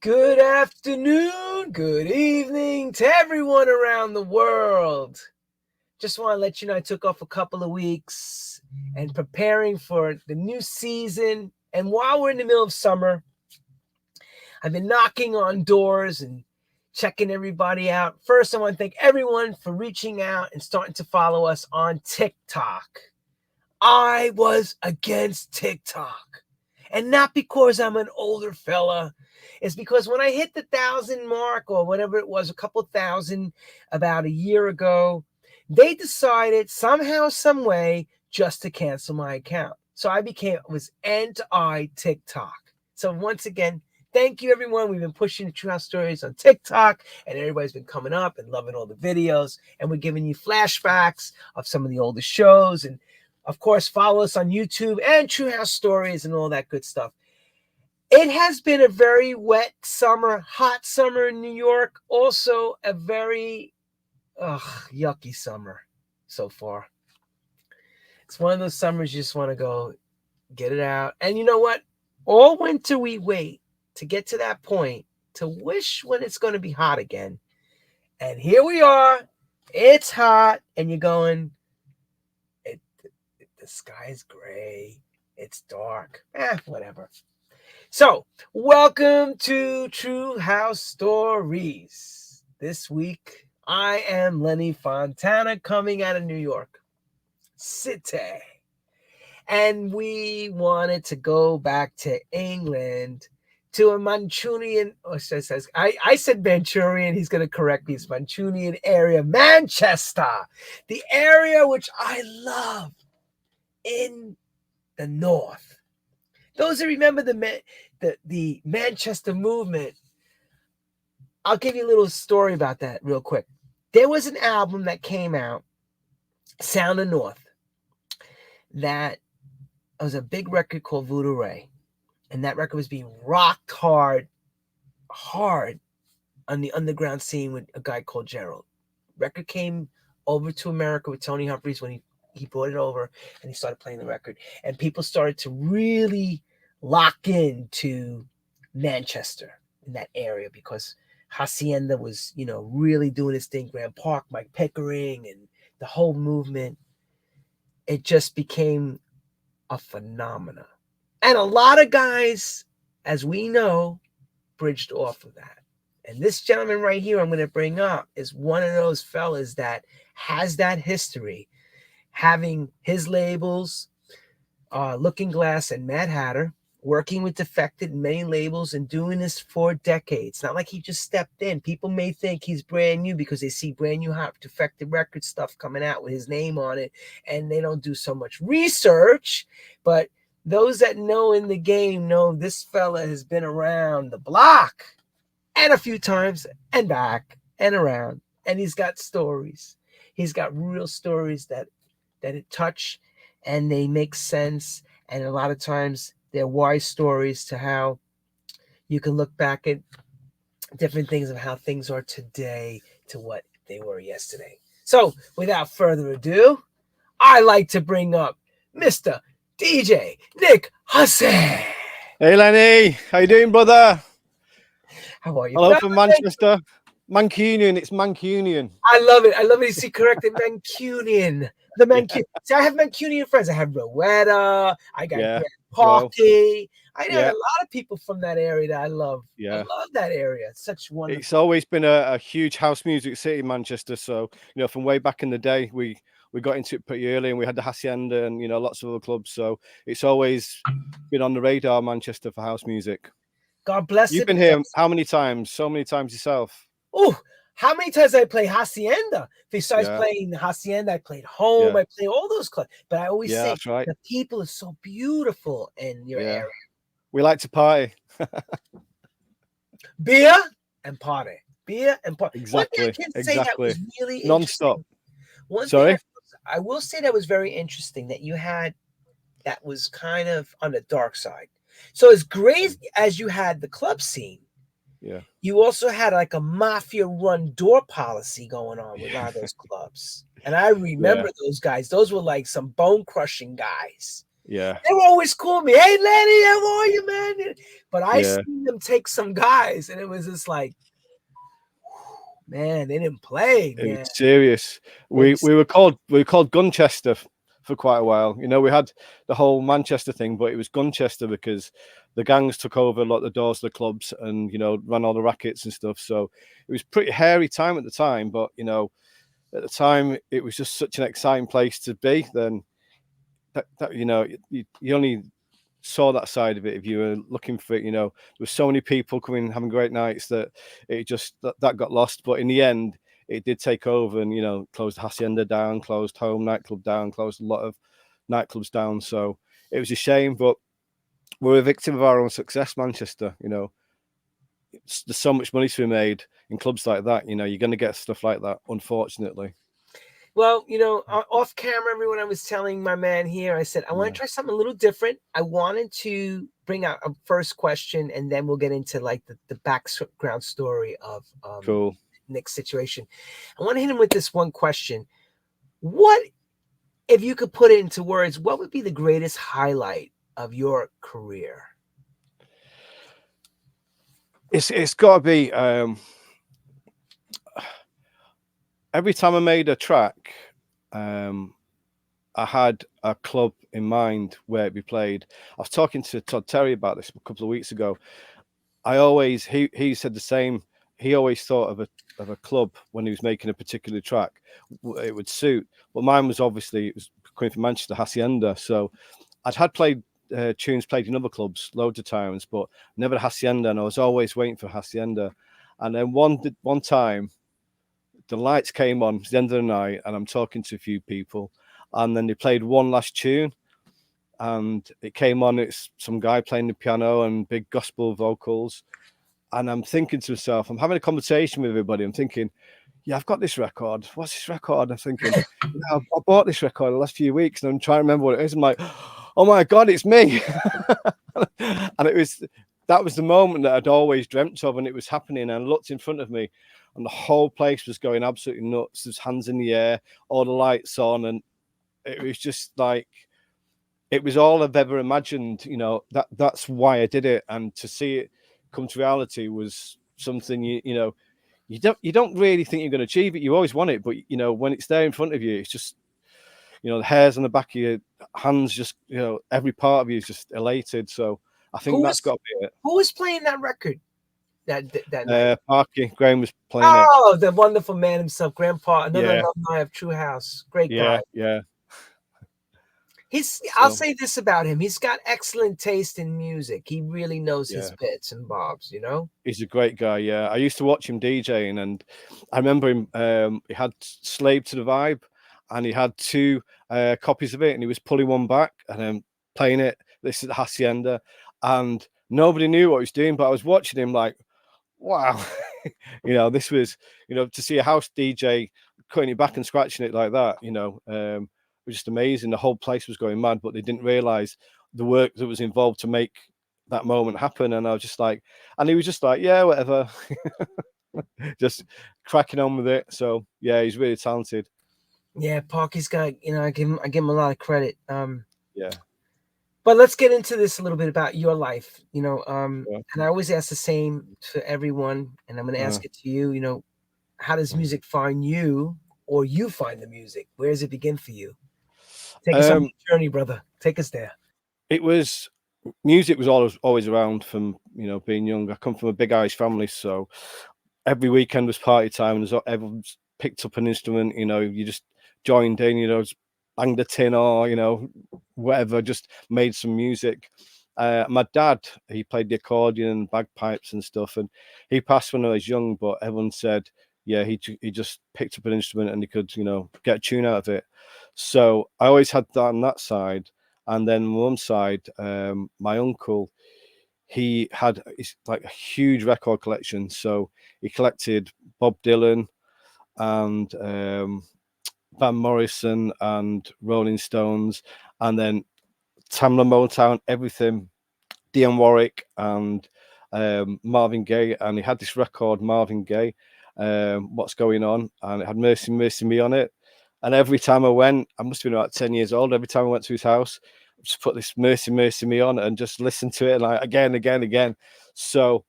Good afternoon, good evening to everyone around the world. Just want to let you know I took off a couple of weeks and preparing for the new season. And while we're in the middle of summer, I've been knocking on doors and checking everybody out. First, I want to thank everyone for reaching out and starting to follow us on TikTok. I was against TikTok. And not because I'm an older fella. It's because when I hit the 1,000 mark or whatever it was, a couple thousand about a year ago, they decided somehow, some way, just to cancel my account. So I was anti-TikTok. So once again, thank you, everyone. We've been pushing the True House Stories on TikTok, and everybody's been coming up and loving all the videos. And we're giving you flashbacks of some of the older shows. And of course, follow us on YouTube and True House Stories and all that good stuff. It has been a very wet summer, hot summer in New York. Also a very yucky summer so far. It's one of those summers you just want to go get it out. And you know what? All winter we wait to get to that point to wish when it's going to be hot again. And here we are. It's hot. And you're going, the sky is gray. It's dark. Whatever. So, welcome to True House Stories. This week, I am Lenny Fontana coming out of New York City. And we wanted to go back to England to a Mancunian, I said Manchurian, he's going to correct me, it's Mancunian area, Manchester, the area which I love in the north. Those who remember the Manchester movement, I'll give you a little story about that real quick. There was an album that came out, Sound of North, that was a big record called Voodoo Ray. And that record was being rocked hard on the underground scene with a guy called Gerald. Record came over to America with Tony Humphries when he brought it over and he started playing the record. And people started to really lock into Manchester in that area because Hacienda was, really doing its thing. Graham Park, Mike Pickering, and the whole movement. It just became a phenomenon. And a lot of guys, as we know, bridged off of that. And this gentleman right here I'm going to bring up is one of those fellas that has that history, having his labels, Looking Glass and Mad Hatter, working with Defected and many labels and doing this for decades. Not like he just stepped in. People may think he's brand new because they see brand new hot Defected record stuff coming out with his name on it, and they don't do so much research. But those that know in the game know this fella has been around the block and a few times and back and around. And he's got stories. He's got real stories that it touch and they make sense. And a lot of times they're wise stories to how you can look back at different things of how things are today to what they were yesterday. So without further ado, I like to bring up Mr. DJ Nick Hussey. Hey Lenny, how you doing, brother? How are you? Hello from Manchester. Mancunian, it's Mancunian. I love it. You see corrected Mancunian. The Mancunian. Yeah. See, I have Mancunian friends. I have Rowetta. I got Grant Parky. I know a lot of people from that area that I love. Yeah. I love that area. It's such wonderful. It's always been a huge house music city in Manchester. So, from way back in the day, we got into it pretty early and we had the Hacienda and, lots of other clubs. So it's always been on the radar, Manchester, for house music. God bless You've been here how many times? So many times yourself. Oh, how many times I play Hacienda? Besides playing Hacienda, I played Home. I played all those clubs. But I always say the people are so beautiful in your area. We like to party. Beer and party. Beer and party. Exactly. One thing I can say that was really non-stop. Sorry? I will say that was very interesting that you had that was kind of on the dark side. So as great as you had the club scene, you also had like a mafia-run door policy going on with a lot of those clubs. And I remember those guys. Those were like some bone-crushing guys. Yeah. They were always calling me, "Hey, Lenny, how are you, man?" But I Yeah. seen them take some guys, and it was just like, man, they didn't play, It was man. serious. They We was, we were called Gunchester for quite a while. You know, we had the whole Manchester thing, but it was Gunchester because the gangs took over a lot of the doors of the clubs and, you know, ran all the rackets and stuff. So it was pretty hairy time at the time, but, you know, at the time it was just such an exciting place to be. Then that you know, you only saw that side of it if you were looking for it. You know, there were so many people coming having great nights that it just that got lost. But in the end, it did take over and, you know, closed Hacienda down, closed Home nightclub down, closed a lot of nightclubs down. So it was a shame, but we're a victim of our own success, Manchester. You know, there's so much money to be made in clubs like that. You know, you're going to get stuff like that, unfortunately. well, you know, off camera, everyone, I was telling my man here, I said, I want to try something a little different. I wanted to bring out a first question, and then we'll get into like the background story of Cool. Nick's situation. I want to hit him with this one question. What, if you could put it into words, what would be the greatest highlight of your career? It's got to be every time I made a track, I had a club in mind where it be played. I was talking to Todd Terry about this a couple of weeks ago. He said the same. He always thought of a club when he was making a particular track, it would suit. But mine was obviously, it was coming from Manchester, Hacienda. So I'd had played tunes played in other clubs loads of times, but never Hacienda, and I was always waiting for Hacienda. And then one time, the lights came on. It was the end of the night, and I'm talking to a few people, and then they played one last tune, and it came on. It's some guy playing the piano and big gospel vocals, and I'm thinking to myself, I'm having a conversation with everybody. I'm thinking, yeah, I've got this record. What's this record? I'm thinking, yeah, I bought this record the last few weeks, and I'm trying to remember what it is. I'm like, oh my God, it's me. And that was the moment that I'd always dreamt of, and it was happening. And I looked in front of me, and the whole place was going absolutely nuts. There's hands in the air, all the lights on, and it was just like, it was all I've ever imagined. You know, that's why I did it, and to see it come to reality was something you know you don't really think you're going to achieve it. You always want it, but you know, when it's there in front of you, it's just, you know, the hairs on the back of your hands, just, you know, every part of you is just elated. So I think Who that's was got to be it. who was playing that record that night? Parky Graham was playing it. Oh, the wonderful man himself, Grandpa, another Yeah, alumni of True House. Great guy. yeah. I'll So say this about him. He's got excellent taste in music. He really knows his yeah, bits and bobs, you know? he's a great guy. Yeah, I used to watch him DJing, and I remember him. He had Slave to the Vibe, and he had two copies of it, and he was pulling one back and then playing it. This is Hacienda, and nobody knew what he was doing, but I was watching him like, wow, you know, this was, you know, to see a house DJ cutting it back and scratching it like that, you know, it was just amazing. The whole place was going mad, but they didn't realize the work that was involved to make that moment happen. And I was just like, and he was just like, yeah, whatever, just cracking on with it. So yeah, he's really talented. Yeah, Parky's got, you know, I give him a lot of credit. Yeah. But let's get into this a little bit about your life, you know. Yeah. And I always ask the same to everyone, and I'm gonna ask it to you, you know, how does music find you, or you find the music? Where does it begin for you? Take us on the journey, brother. Take us there. It was music was always around from, you know, being young. I come from a big Irish family, so every weekend was party time, and everyone's picked up an instrument. You know, you just joined in. You know, just banged a tin or, you know, whatever, just made some music. My dad, he played the accordion and bagpipes and stuff, and he passed when I was young. But everyone said, yeah, he just picked up an instrument and he could, you know, get a tune out of it. So I always had that on that side. And then on one side, my uncle, he had like a huge record collection. So he collected Bob Dylan and Van Morrison and Rolling Stones, and then Tamla Motown, everything, Dionne Warwick and Marvin Gaye. And he had this record, Marvin Gaye, What's Going On, and it had Mercy, Mercy Me on it. And every time I went, I must have been about 10 years old. Every time I went to his house, just put this Mercy Mercy Me on and just listen to it like again. So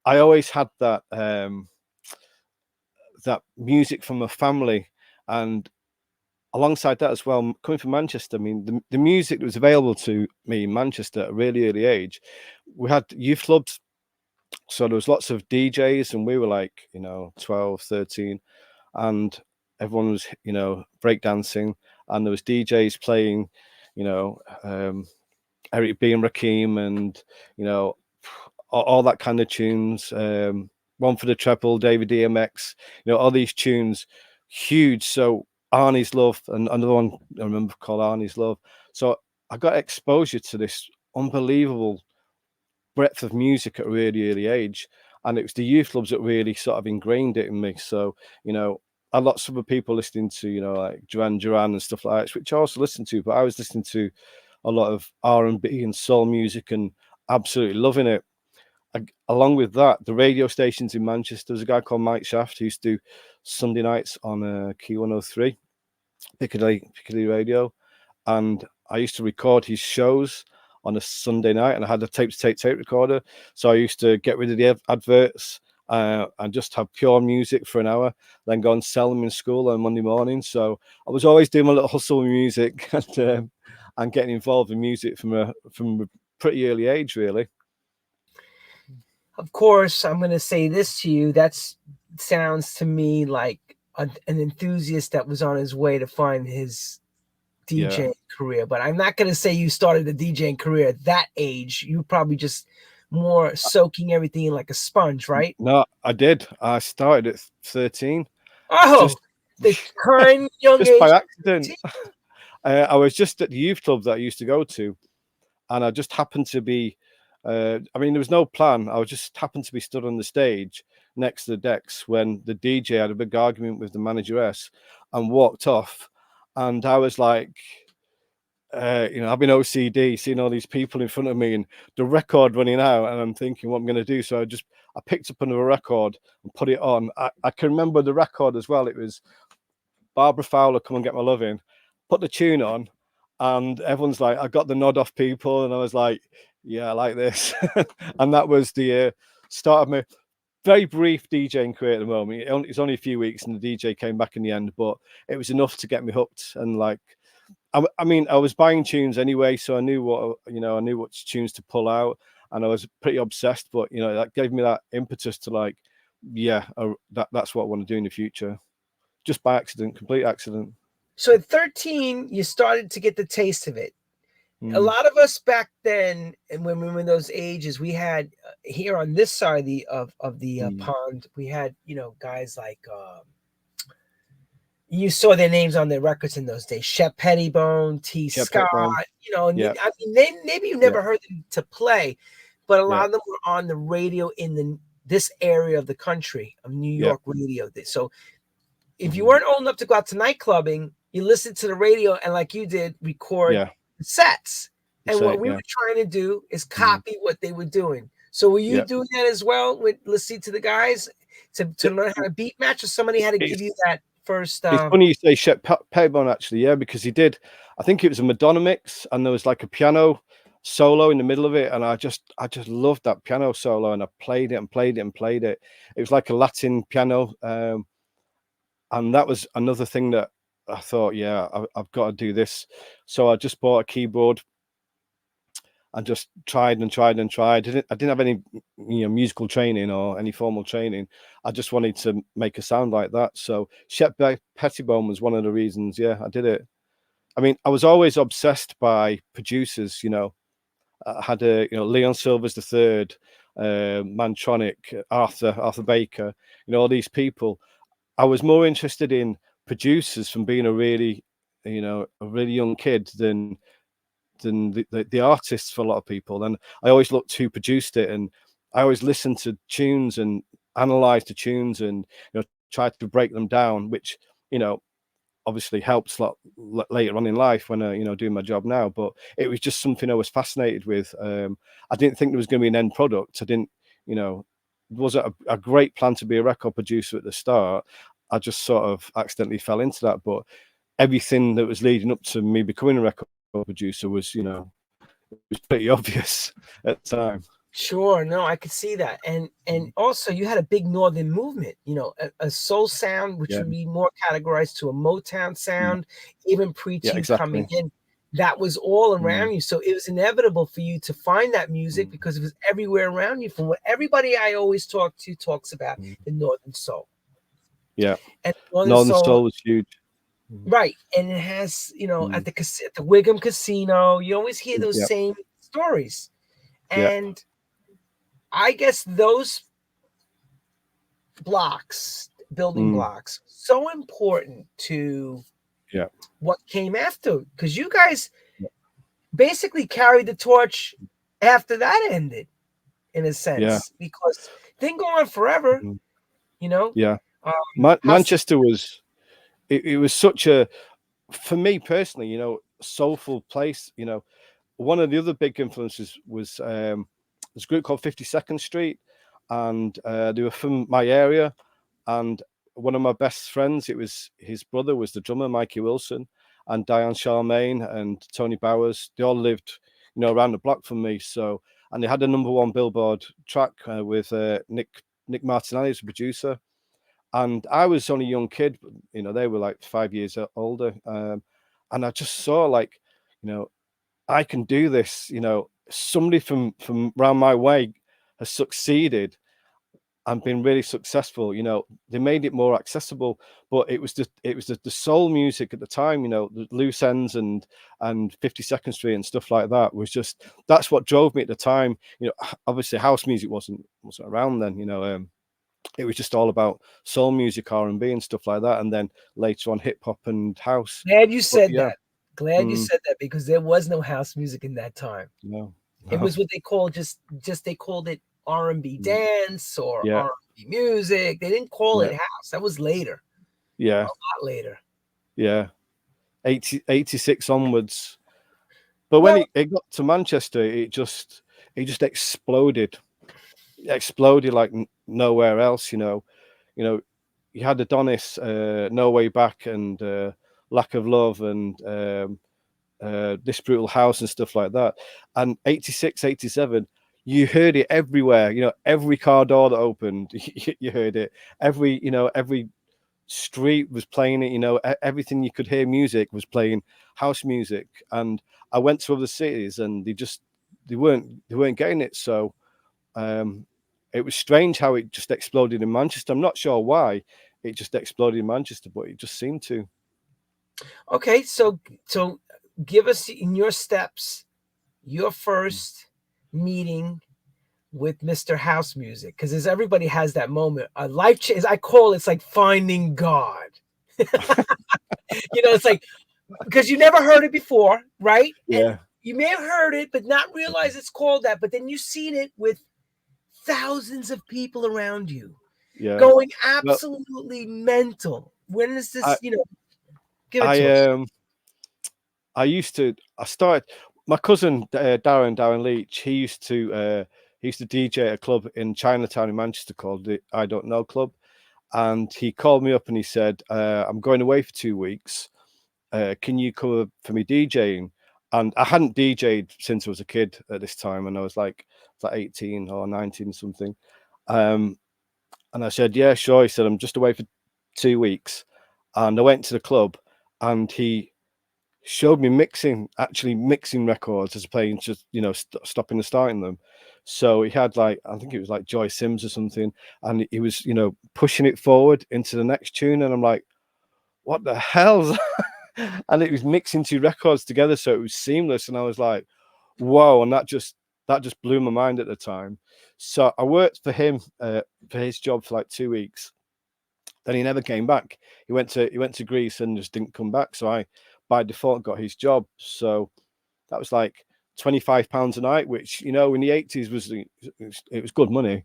I always had that that music from a family, and alongside that as well, coming from Manchester, I mean, the music that was available to me in Manchester at a really early age, we had youth clubs, so there was lots of DJs, and we were like, 12, 13, and everyone was, breakdancing, and there was DJs playing, Eric B and Rakim, and all that kind of tunes. One for the Treble, David DMX, all these tunes, huge. So Arnie's Love, and another one I remember called Arnie's Love. So I got exposure to this unbelievable breadth of music at a really early age, and it was the youth clubs that really sort of ingrained it in me. So I had lots of other people listening to like Duran Duran and stuff like that, which I also listened to, but I was listening to a lot of R&B and soul music and absolutely loving it. Along with that, the radio stations in Manchester, there's a guy called Mike Shaft who used to do Sunday nights on Key 103, Piccadilly Radio, and I used to record his shows on a Sunday night, and I had a tape recorder, so I used to get rid of the adverts and just have pure music for an hour, then go and sell them in school on Monday morning. So I was always doing my little hustle with music and getting involved in music from a pretty early age, really. Of course, I'm going to say this to you. That sounds to me like an enthusiast that was on his way to find his DJ career. But I'm not going to say you started a DJing career at that age. You probably just more soaking everything in like a sponge, right? No, I did. I started at 13. Oh, the kind young just age. by accident. I was just at the youth club that I used to go to, and I just happened to be there was no plan. I just happened to be stood on the stage next to the decks when the DJ had a big argument with the manageress and walked off. And I was like, I've been OCD, seeing all these people in front of me and the record running out, and I'm thinking what I'm going to do. So I picked up another record and put it on. I can remember the record as well. It was Barbara Fowler, Come and Get My Lovin'. Put the tune on, and everyone's like, I got the nod off people, and I was like, yeah, I like this. And that was the start of my very brief DJing career at the moment. It's only a few weeks, and the DJ came back in the end, but it was enough to get me hooked. And like, I mean, I was buying tunes anyway, so I knew what tunes to pull out, and I was pretty obsessed. But that gave me that impetus to like, that's what I want to do in the future, just by accident, complete accident. So at 13, you started to get the taste of it. A lot of us back then, and when we were in those ages, we had here on this side of the pond, we had guys like you saw their names on their records in those days: Shep Pettibone, T. Scott. I mean, maybe you never heard them to play, but a lot of them were on the radio in this area of the country, of New York radio. So if you weren't old enough to go out to night clubbing, you listened to the radio and, like you did, record sets. And what we were trying to do is copy what they were doing. So were you doing that as well with listening to the guys to learn how to beat match, or somebody had to give you that first? It's funny you say Shep Pettibone, actually, because he did. I think it was a Madonna mix, and there was like a piano solo in the middle of it, and I just loved that piano solo, and I played it and played it and played it. It was like a Latin piano, and that was another thing that I thought, I've got to do this. So I just bought a keyboard and just tried and tried and tried. I didn't have any musical training or any formal training. I just wanted to make a sound like that. So Shep Pettibone was one of the reasons. I did it. I mean, I was always obsessed by producers. I had Leon Silvers III, Mantronic, Arthur Baker. All these people. I was more interested in producers from being a really young kid than the artists for a lot of people. And I always looked who produced it, and I always listened to tunes and analyzed the tunes and tried to break them down, which obviously helps a lot later on in life when doing my job now. But it was just something I was fascinated with. I didn't think there was going to be an end product. I didn't it wasn't a great plan to be a record producer at the start. I just sort of accidentally fell into that. But everything that was leading up to me becoming a record producer was, it was pretty obvious at the time. Sure, no, I could see that, and also you had a big northern movement, a soul sound, which Yeah, would be more categorized to a Motown sound, even yeah, pre-Q coming exactly. in. That was all around you, so it was inevitable for you to find that music because it was everywhere around you. From what everybody I always talk to talks about the northern soul, Yeah, and northern Northern soul, Soul was huge. right? And it has, at the Wiggum Casino, you always hear those Yeah, same stories, yeah, and I guess those building blocks, so important to yeah, what came after, because you guys basically carried the torch after that ended, in a yeah, sense, because it didn't go on forever, mhm, you know. yeah. How's Manchester was it was such a, for me personally, soulful place. One of the other big influences was this group called 52nd Street, and they were from my area. And one of my best friends, it was his brother was the drummer, Mikey Wilson, and Diane Charmaine and Tony Bowers. They all lived, around the block from me. So, and they had a #1 Billboard track with Nick Martinelli as a producer. And I was only a young kid, they were like 5 years older. And I just saw like, I can do this. Somebody from around my way has succeeded and been really successful. They made it more accessible, but it was the soul music at the time. The Loose Ends and 52nd Street and stuff like that was just, that's what drove me at the time. Obviously house music wasn't around then. It was just all about soul music, R&B and stuff like that, and then later on hip hop and house. glad you But said yeah, that. Glad you said that, because there was no house music in that time. no, It no, was what they called just they called it R&B dance or yeah, R&B music. They didn't call yeah, it house. That was later, yeah, a lot later. yeah. 86 onwards. But when Well, it got to Manchester, it just exploded like nowhere else. You know, you had Adonis, No Way Back, and Lack of Love, and This Brutal House and stuff like that. And 86, 87, you heard it everywhere. Every car door that opened, you heard it. Every street was playing it. Everything you could hear music was playing house music. And I went to other cities, and they weren't getting it. So it was strange how it just exploded in Manchester. I'm not sure why it just exploded in Manchester, but it just seemed to. okay, so give us in your steps your first meeting with Mr. House Music, because as everybody has that moment, a life change. I call it's like finding God. It's like, because you never heard it before, right? And Yeah, you may have heard it, but not realize it's called that. But then you've seen it with thousands of people around you yeah. going Well, absolutely mental. When is I this? Give it to I us. I started, my cousin Darren Leach. He used to DJ at a club in Chinatown in Manchester called the I Don't Know Club, and he called me up and he said, "I'm going away for 2 weeks. Can you come for me DJing?" And I hadn't DJed since I was a kid at this time, and I was like 18 or 19 something. Um, and I said, "Yeah, sure." He said, "I'm just away for 2 weeks," and I went to the club, and he showed me actually mixing records as playing, just stopping and starting them. So he had, like, I think it was like Joy Sims or something, and he was pushing it forward into the next tune, and I'm like, what the hell? And it was mixing two records together, so it was seamless, and I was like, whoa. And that just blew my mind at the time. So I worked for him, for his job, for like 2 weeks. Then he never came back. He went to Greece and just didn't come back. So I, by default, got his job. So that was like £25 a night, which in the 80s it was good money.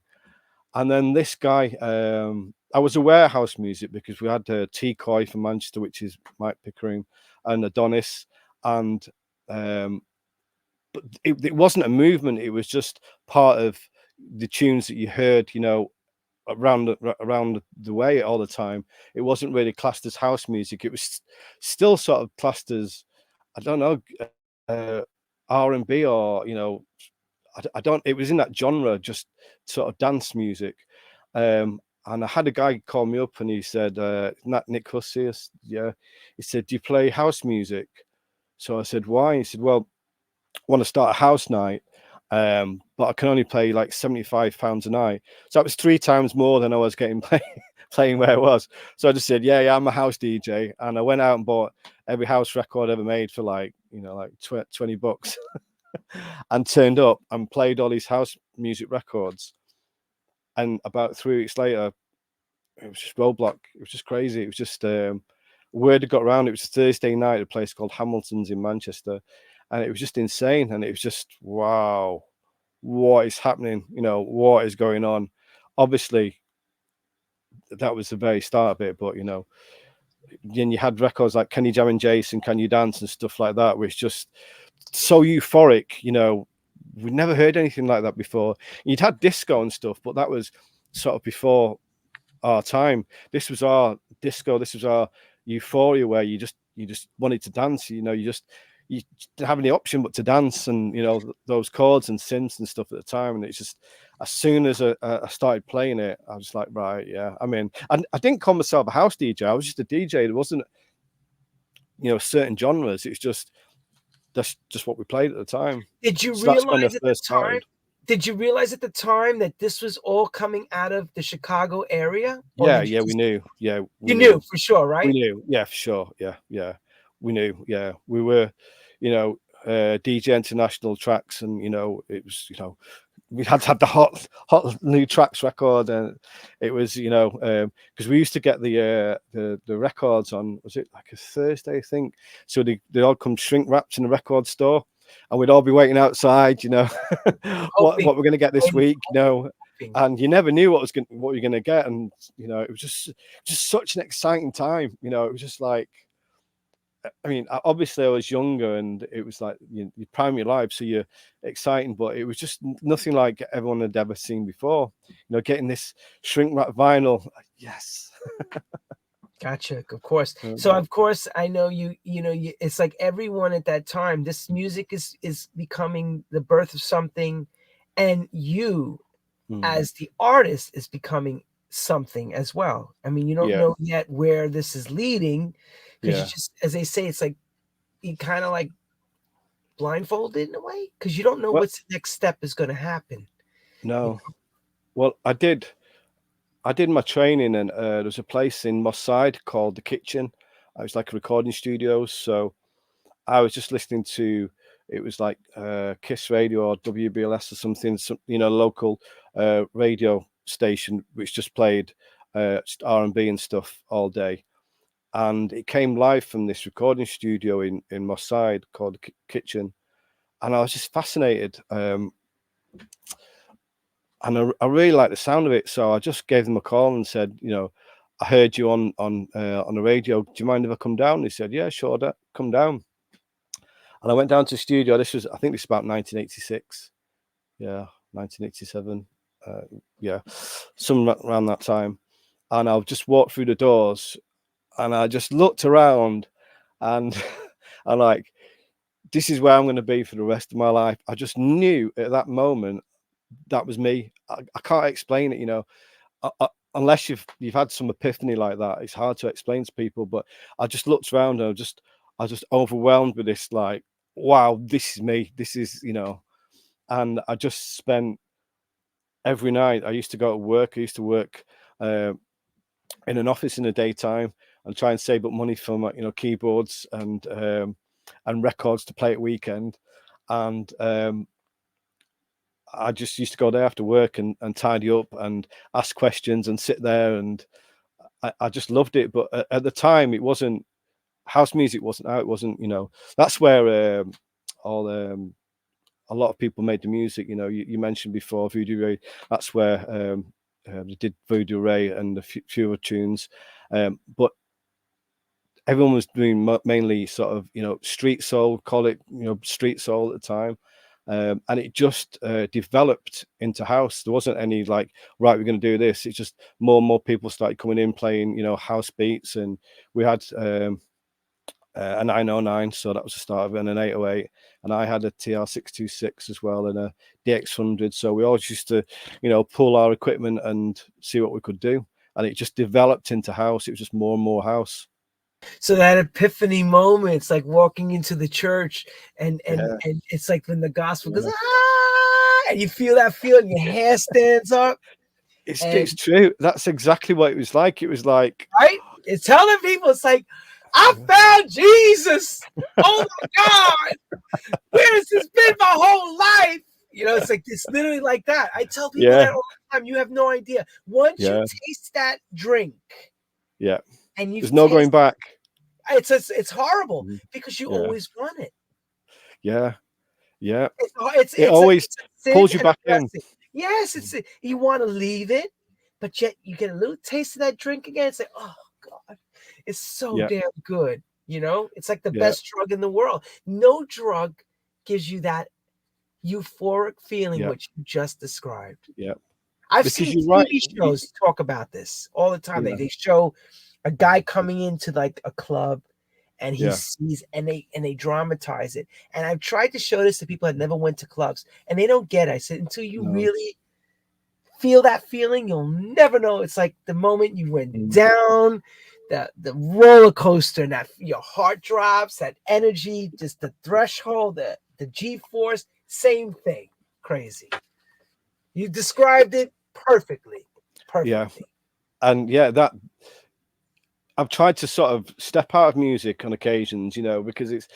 And then this guy, I was aware of house music because we had T Coy from Manchester, which is Mike Pickering, and Adonis, and but it wasn't a movement. It was just part of the tunes that you heard, around the way all the time. It wasn't really classed as house music. It was still sort of classed as, I don't know, R&B or I don't. It was in that genre, just sort of dance music. And I had a guy call me up and he said, Nick Hussey, yeah. He said, "Do you play house music?" So I said, "Why?" He said, "Well, I want to start a house night, but I can only play like £75 a night." So that was 3 times more than I was getting playing where I was. So I just said, yeah, I'm a house DJ. And I went out and bought every house record ever made for like $20 and turned up and played all these house music records. And about 3 weeks later, it was just roadblock. It was just crazy. It was just word had got around. It was Thursday night at a place called Hamilton's in Manchester, and it was just insane. And it was just, wow, what is happening? What is going on? Obviously, that was the very start of it. But then you had records like Can You Jam and Jason, Can You Dance and stuff like that, which just so euphoric. We'd never heard anything like that before. You'd had disco and stuff, but that was sort of before our time. This was our disco. This was our euphoria, where you just wanted to dance. You didn't have any option but to dance, and those chords and synths and stuff at the time. And it's just, as soon as I started playing it, I was like, right, yeah. I mean, I didn't call myself a house DJ. I was just a DJ. There wasn't certain genres. It's just that's just what we played at the time. Did you So that's when I realize at the first time? started. Did you realize at the time that this was all coming out of the Chicago area? Yeah, we knew. Yeah, you knew for sure, right? We knew. Yeah, for sure. Yeah. We knew. Yeah, we were, DJ International tracks, and it was, we had the hot new tracks record, and it was, because we used to get the records on, was it like a Thursday, I think? So they all come shrink wrapped in the record store, and we'd all be waiting outside, what we're going to get this week, and you never knew what you're going to get, and it was just such an exciting time. It was just like, I mean, obviously I was younger, and it was like you prime your life, so you're exciting, but it was just nothing like everyone had ever seen before. Getting this shrink wrap vinyl, yes. Gotcha, of course. So of course I know you. It's like everyone at that time. This music is becoming the birth of something, and you, as the artist, is becoming something as well. I mean, you don't know yet where this is leading, because you just, as they say, it's like you kind of like blindfolded in a way, because you don't know what's the next step is going to happen. No. Well, I did my training, and there's a place in Moss Side called The Kitchen. It was like a recording studio. So I was just listening to, it was like Kiss Radio or WBLS or something, local radio station, which just played just R&B and stuff all day. And it came live from this recording studio in Moss Side called The Kitchen. And I was just fascinated. And I really liked the sound of it, so I just gave them a call and said, I heard you on the radio. Do you mind if I come down? They said, yeah, sure, come down. And I went down to the studio. I think this was about 1986. Yeah, 1987. Yeah, somewhere around that time. And I just walked through the doors, and I just looked around, and I'm like, this is where I'm going to be for the rest of my life. I just knew at that moment that was me. I can't explain it, unless you've had some epiphany like that. It's hard to explain to people. But I just looked around, and I was just overwhelmed with this, like, wow, this is me. This is, and I just spent every night. I used to go to work. I used to work in an office in the daytime and try and save up money for my, keyboards and records to play at weekend. And I just used to go there after work and tidy up and ask questions and sit there, and I just loved it. But at the time, it wasn't, house music wasn't out. It wasn't, that's where a lot of people made the music. You mentioned before Voodoo Ray. That's where they did Voodoo Ray and a few tunes, but everyone was doing mainly sort of, street soul, call it, street soul at the time. And it just developed into house. There wasn't any like, right, we're going to do this. It's just more and more people started coming in playing, house beats. And we had a 909, so that was the start of it, and an 808, and I had a TR626 as well and a DX100. So we always used to, pull our equipment and see what we could do, and it just developed into house. It was just more and more house. So that epiphany moment, it's like walking into the church, and Yeah. it's like when the gospel goes, and you feel that feeling, your hair stands up. It's true. That's exactly what it was like. It was like, right? It's telling people, it's like, I found Jesus. Oh my God. Where has this been my whole life? It's like, it's literally like that. I tell people that all the time. You have no idea. Once you taste that drink, and there's no going back. It's horrible because you always want it. Yeah. It always pulls you back in. Yes, you want to leave it, but yet you get a little taste of that drink again. It's like, oh God, it's so damn good. It's like the best drug in the world. No drug gives you that euphoric feeling which you just described. Yeah. I've seen TV shows talk about this all the time. They show a guy coming into like a club, and he sees, and they dramatize it. And I've tried to show this to people that never went to clubs, and they don't get it. I said, until you really feel that feeling, you'll never know. It's like the moment you went down the roller coaster, and that your heart drops, that energy, just the threshold, the G-force, same thing. Crazy. You described it perfectly. Yeah. And that I've tried to sort of step out of music on occasions, because it's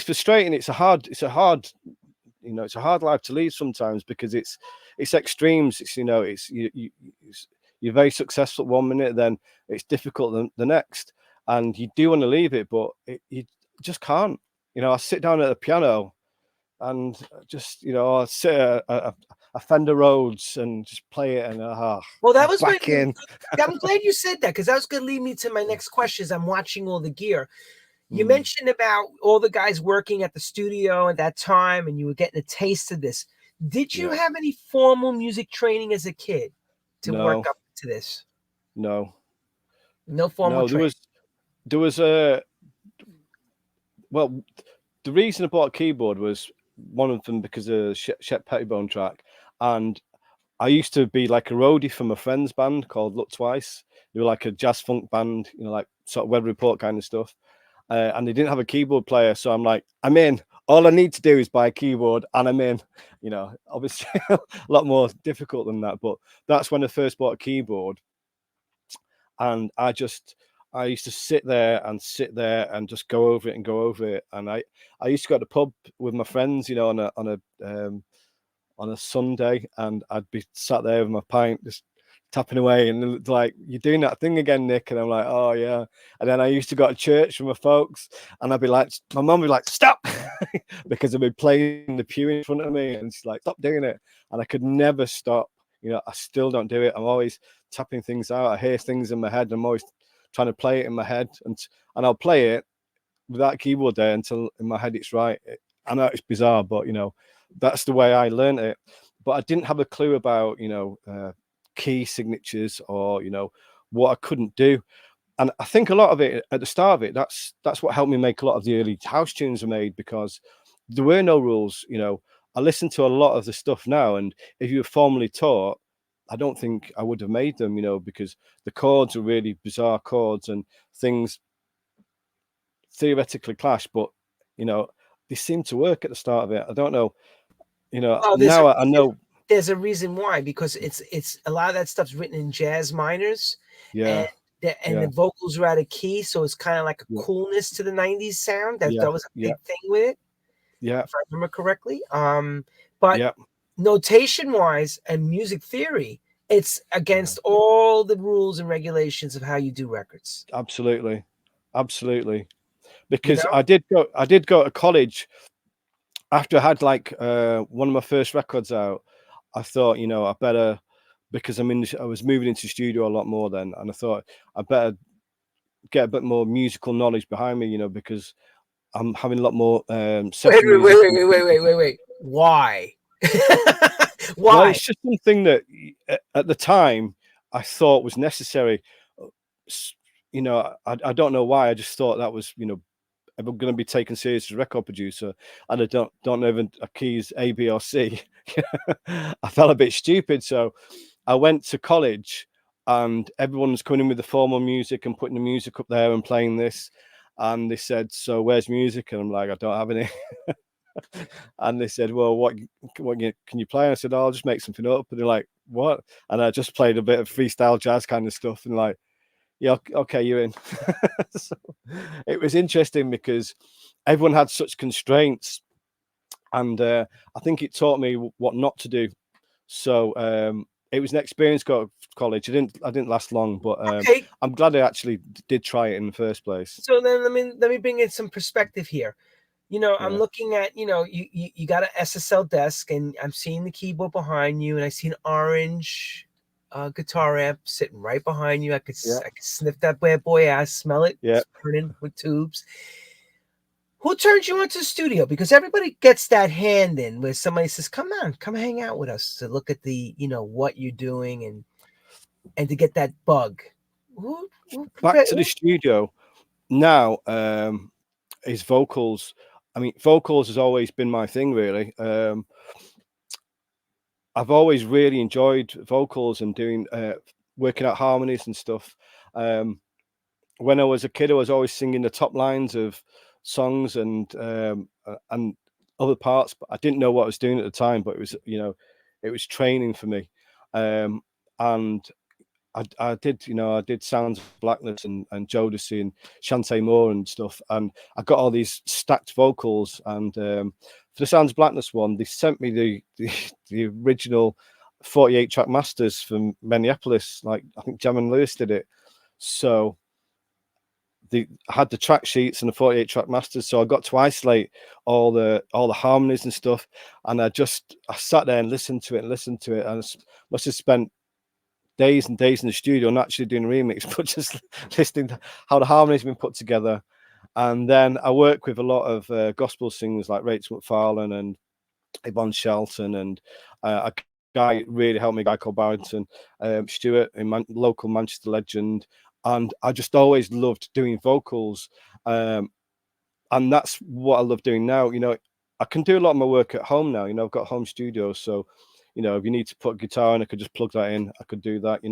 frustrating. It's a hard life to lead sometimes, because it's extremes. It's you're very successful one minute, then it's difficult the next, and you do want to leave it, but you just can't. I sit down at the piano and just I sit at a Fender Rhodes and just play it, and well, that was back in. I'm glad you said that, because that was going to lead me to my next question. As I'm watching all the gear, you mentioned about all the guys working at the studio at that time, and you were getting a taste of this. Did you have any formal music training as a kid to work up to this? No formal training. There was a well, the reason I bought a keyboard was one of them because of Shep Pettibone track, and I used to be like a roadie for my friend's band called Look Twice. They were like a jazz funk band, like sort of Weather Report kind of stuff. And they didn't have a keyboard player, so I'm like, I'm in. All I need to do is buy a keyboard, and I'm in. Obviously a lot more difficult than that, but that's when I first bought a keyboard, and I used to sit there and just go over it. And I used to go to the pub with my friends, on a Sunday, and I'd be sat there with my pint, just tapping away, and it's like, you're doing that thing again, Nick. And I'm like, oh yeah. And then I used to go to church with my folks, and I'd be like, my mum would be like, stop, because I'd be playing the pew in front of me, and she's like, stop doing it. And I could never stop. I still don't do it. I'm always tapping things out. I hear things in my head. I'm always trying to play it in my head, and I'll play it with that keyboard there until in my head it's right. I know it's bizarre, but that's the way I learned it. But I didn't have a clue about key signatures, or what I couldn't do. And I think a lot of it at the start of it, that's what helped me make a lot of the early house tunes I made, because there were no rules. I listen to a lot of the stuff now, and if you were formally taught, I don't think I would have made them, because the chords are really bizarre chords, and things theoretically clash, but they seem to work at the start of it. I don't know. Now I know there's a reason why, because it's a lot of that stuff's written in jazz minors, and the vocals are out of key, so it's kind of like a coolness to the 90s sound. That was a big thing with it. Yeah, if I remember correctly. But notation wise and music theory, it's against all the rules and regulations of how you do records. Absolutely. Because I did go to college after I had like one of my first records out. I thought, I better, because I was moving into the studio a lot more then, and I thought I better get a bit more musical knowledge behind me, because I'm having a lot more Wait. Why? Why? Well, it's just something that at the time I thought was necessary. I don't know why. I just thought that was, I'm going to be taken serious as a record producer, and I don't know even a keys A, B, or C. I felt a bit stupid, so I went to college, and everyone was coming in with the formal music and putting the music up there and playing this, and they said, "So where's music?" And I'm like, "I don't have any." And they said, "Well, what can you play?" I said, "Oh, I'll just make something up." And they're like, "What?" And I just played a bit of freestyle jazz kind of stuff, and like, "Yeah, okay, you're in." So it was interesting because everyone had such constraints, and I think it taught me what not to do. So it was an experience. Go to college. I didn't last long, but Okay, I'm glad I actually did try it in the first place. so then let me bring in some perspective here. I'm Yeah, looking at, you got an SSL desk, and I'm seeing the keyboard behind you, and I see an orange guitar amp sitting right behind you. yeah, I could sniff that bad boy out, smell it. yeah. It's burning with tubes. Who turns you into the studio? Because everybody gets that hand in where somebody says, "Come on, come hang out with us to look at the, what you're doing and to get that bug." Who Back to the studio now. Is vocals. I mean, vocals has always been my thing, really. I've always really enjoyed vocals and doing working out harmonies and stuff. When I was a kid, I was always singing the top lines of songs and other parts, but I didn't know what I was doing at the time. But it was, it was training for me. And I did, I did Sounds of Blackness and Jodeci and Shantae Moore and stuff, and I got all these stacked vocals. And for the Sounds of Blackness one, they sent me the original 48 track masters from Minneapolis. Like, I think Jam and Lewis did it, so I had the track sheets and the 48 track masters, so I got to isolate all the harmonies and stuff. And I sat there and listened to it, and I must have spent days and days in the studio, not actually doing a remix, but just listening to how the harmonies have been put together. And then I work with a lot of gospel singers like Rachel Mcfarlane and Yvonne Shelton, and a guy really helped me, a guy called Barrington Stewart, local Manchester legend. And I just always loved doing vocals. And that's what I love doing now. I can do a lot of my work at home now. I've got home studios, so if you need to put a guitar in, I could just plug that in. I could do that.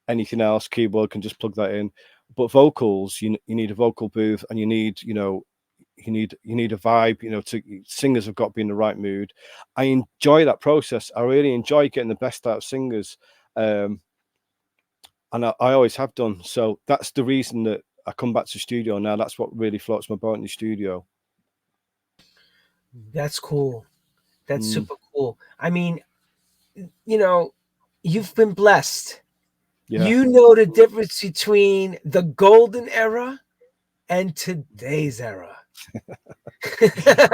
Anything else, keyboard, can just plug that in. But vocals, you need a vocal booth, and you need you need a vibe. Singers have got to be in the right mood. I enjoy that process. I really enjoy getting the best out of singers, and I always have done. So that's the reason that I come back to the studio now. That's what really floats my boat in the studio. That's cool. That's Mm, super cool. I mean, you've been blessed. yeah, You know the difference between the golden era and today's era.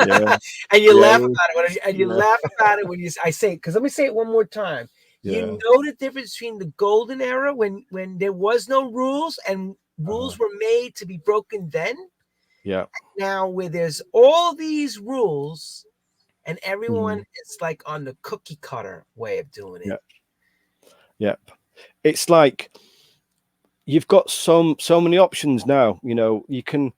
yeah, And you yeah, laugh about it you yeah, laugh about it when I say it, because let me say it one more time. You yeah. know the difference between the golden era when there was no rules and Uh-huh. rules were made to be broken then, Yeah. now where there's all these rules and everyone Mm, is like on the cookie cutter way of doing it. yeah. Yeah. It's like you've got so many options now. You can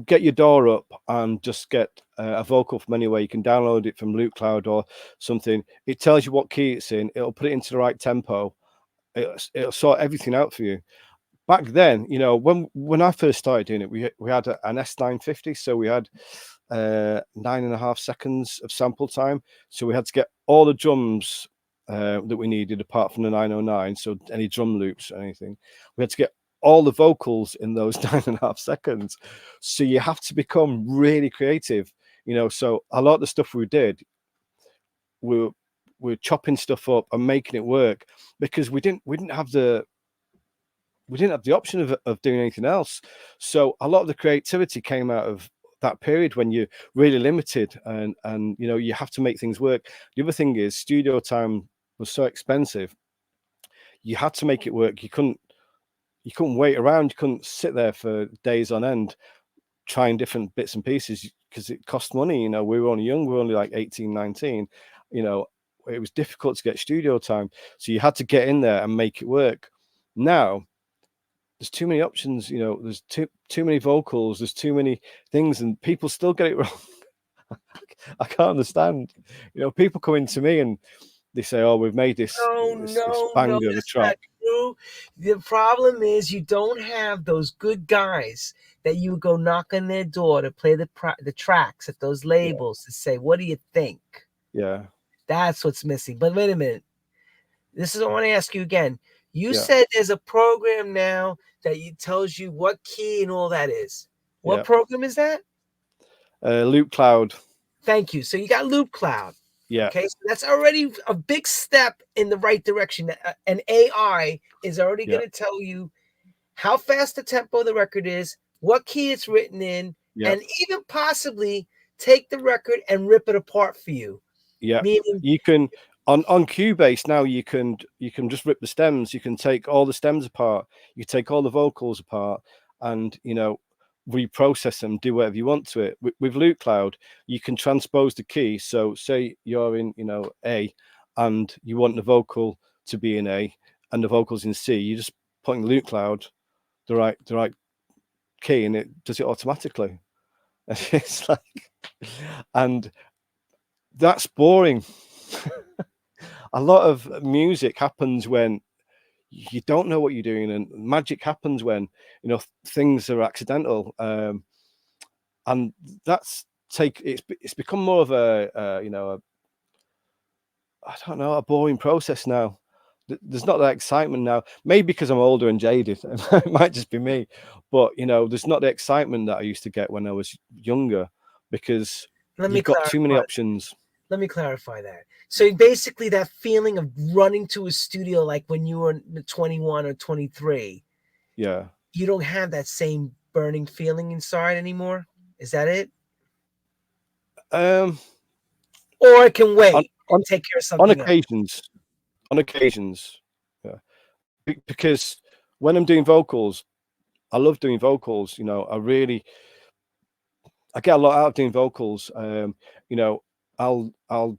get your door up and just get a vocal from anywhere. You can download it from Loop Cloud or something. It tells you what key it's in. It'll put it into the right tempo. It'll sort everything out for you. Back then, when I first started doing it, we had an S950, so we had 9.5 seconds of sample time. So we had to get all the drums that we needed apart from the 909. So any drum loops or anything, we had to get all the vocals in those 9.5 seconds. So you have to become really creative, So a lot of the stuff we did, we we're chopping stuff up and making it work because we didn't have the option of doing anything else. So a lot of the creativity came out of that period when you're really limited and you have to make things work. The other thing is studio time was so expensive. You had to make it work. You couldn't wait around. You couldn't sit there for days on end trying different bits and pieces because it cost money. We were only young. We were only like 18, 19. It was difficult to get studio time. So you had to get in there and make it work. Now there's too many options, you know, there's too many vocals, there's too many things, and people still get it wrong. I can't understand. You know, people come into me and they say, "Oh, we've made this this No, banger of a that's track." not true. The problem is you don't have those good guys that you go knock on their door to play the tracks at those labels to say, "What do you think?" Yeah, That's what's missing. But wait a minute. This is I want to ask you again. You yeah, said there's a program now that tells you what key and all that is. What yeah. program is that? Loop Cloud. Thank you. So you got Loop Cloud. Yeah, Okay, so that's already a big step in the right direction. An AI is already yeah, going to tell you how fast the tempo of the record is, what key it's written in, yeah, and even possibly take the record and rip it apart for you. yeah. Meaning, You can on Cubase now. You can just rip the stems. You can take all the stems apart. You can take all the vocals apart, and you know, reprocess them. Do whatever you want to it. With Loop Cloud, you can transpose the key. So say you're in, you know, A, and you want the vocal to be in A, and the vocals in C. You just put in Loop Cloud the right key, and it does it automatically. It's like, and that's boring. A lot of music happens when you don't know what you're doing, and magic happens when, you know, things are accidental, and that's it's become more of a you know, I don't know, a boring process now. There's not that excitement now. Maybe because I'm older and jaded. It might just be me, but you know, there's not the excitement that I used to get when I was younger, because let me you've got too many clarify. options. Let me clarify that. So basically, that feeling of running to a studio like when you were 21 or 23, Yeah. you don't have that same burning feeling inside anymore. Is that it? Um, Or it can on wait on, and take care of on something else. occasions, on occasions, yeah. Because when I'm doing vocals, I love doing vocals. You know, I get a lot out of doing vocals. You know, I'll I'll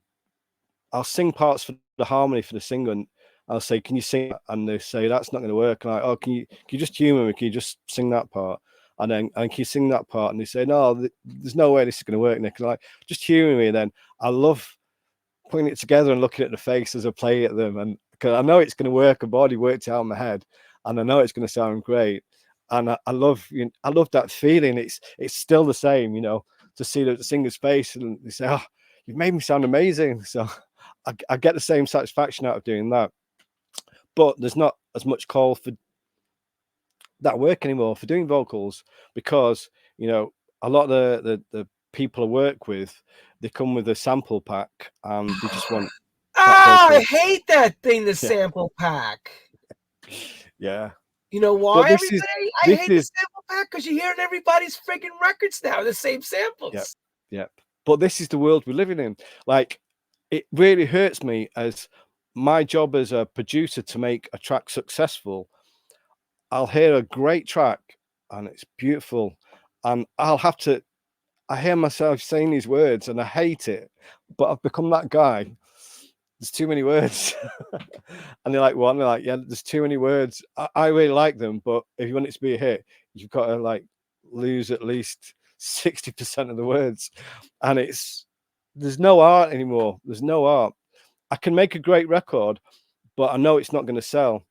I'll sing parts for the harmony for the singer, and I'll say, "Can you sing that?" And they say, "That's not going to work." And "Oh, can you just humour me? Can you just sing that part?" And can you sing that part? And they say, "No, there's no way this is going to work, Nick." And I'm like, "Just humour me." And then I love putting it together and looking at the face as I play at them, and because I know it's going to work. I've already worked it out in my head, and I know it's going to sound great. And I love, you know, I love that feeling. It's still the same, you know, to see the singer's face and they say, "Oh, you've made me sound amazing." So I get the same satisfaction out of doing that. But there's not as much call for that work anymore for doing vocals, because you know, a lot of the people I work with, they come with a sample pack and they just want track Ah, I vocals. hate that thing, the Yeah, sample pack. yeah. You know But why, this is everybody? I this hate the is sample pack because you're hearing everybody's freaking records now, the same yep, samples. yep. But this is the world we're living in. Like, it really hurts me as my job as a producer to make a track successful. I'll hear a great track and it's beautiful, and I hear myself saying these words and I hate it, but I've become that guy. There's too many words. And they're like, "What?" And they're like, "Yeah, there's too many words. I really like them, but if you want it to be a hit, you've got to like lose at least 60% of the words." And there's no art anymore. There's no art. I can make a great record, but I know it's not going to sell.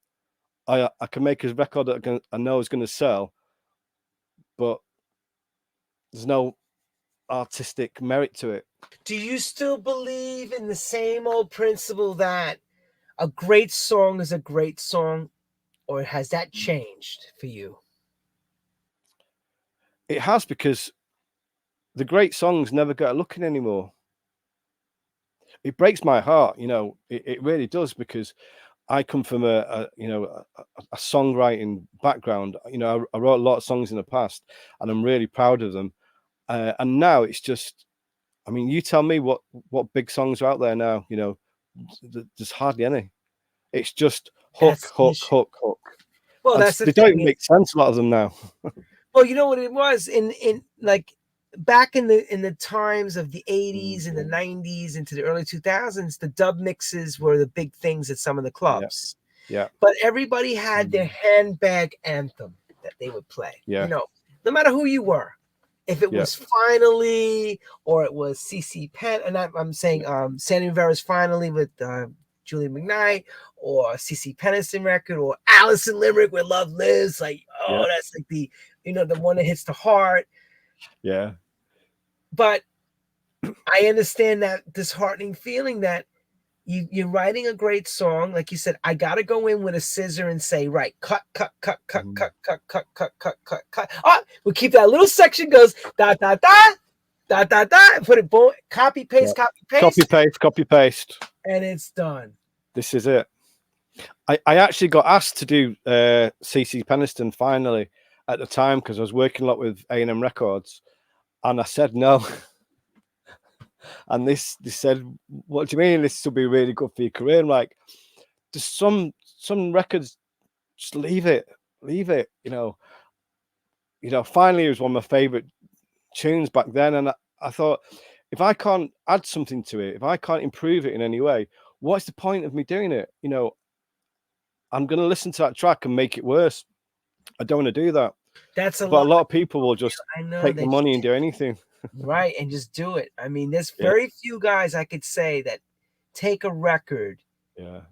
I can make a record that I know is going to sell, but there's no artistic merit to it. Do you still believe in the same old principle that a great song is a great song, or has that changed for you? It has, because the great songs never get a look in anymore. It breaks my heart, you know. It really does, because I come from a you know, a songwriting background. You know, I wrote a lot of songs in the past, and I'm really proud of them. And now it's just, I mean, you tell me what big songs are out there now. You know, there's hardly any. It's just hook, That's the hook, issue. hook, hook, Well, and that's the they don't even thing. make sense. A lot of them now. Well, you know what it was in like back in the times of the 80s and the 90s into the early 2000s, the dub mixes were the big things at some of the Yeah, clubs. Yeah. But everybody had their handbag anthem that they would play. Yeah. You know, no matter who you were. If it was Finally, or it was CC Penn, and I'm saying Sandy Rivera's Finally with Julie McKnight, or CC Pennison record, or Allison Limerick Where Love Lives. Like, that's like the, you know, the one that hits the heart. Yeah. But I understand that disheartening feeling that you're writing a great song. Like you said, I got to go in with a scissor and say, right, cut. Oh, we'll keep that little section goes, da, da, da, da, da, da, and put it, copy, paste. Copy, paste. And it's done. This is it. I actually got asked to do CC Peniston Finally at the time because I was working a lot with A&M Records, and I said no. And they said, "What do you mean? This will be really good for your career?" And like, there's some records, just leave it. You know. Finally, it was one of my favorite tunes back then, and I thought, if I can't add something to it, if I can't improve it in any way, what's the point of me doing it? You know, I'm going to listen to that track and make it worse. I don't want to do that. But a lot of people will just take the money and do anything. Right, and just do it. I mean, there's very few guys I could say that take a record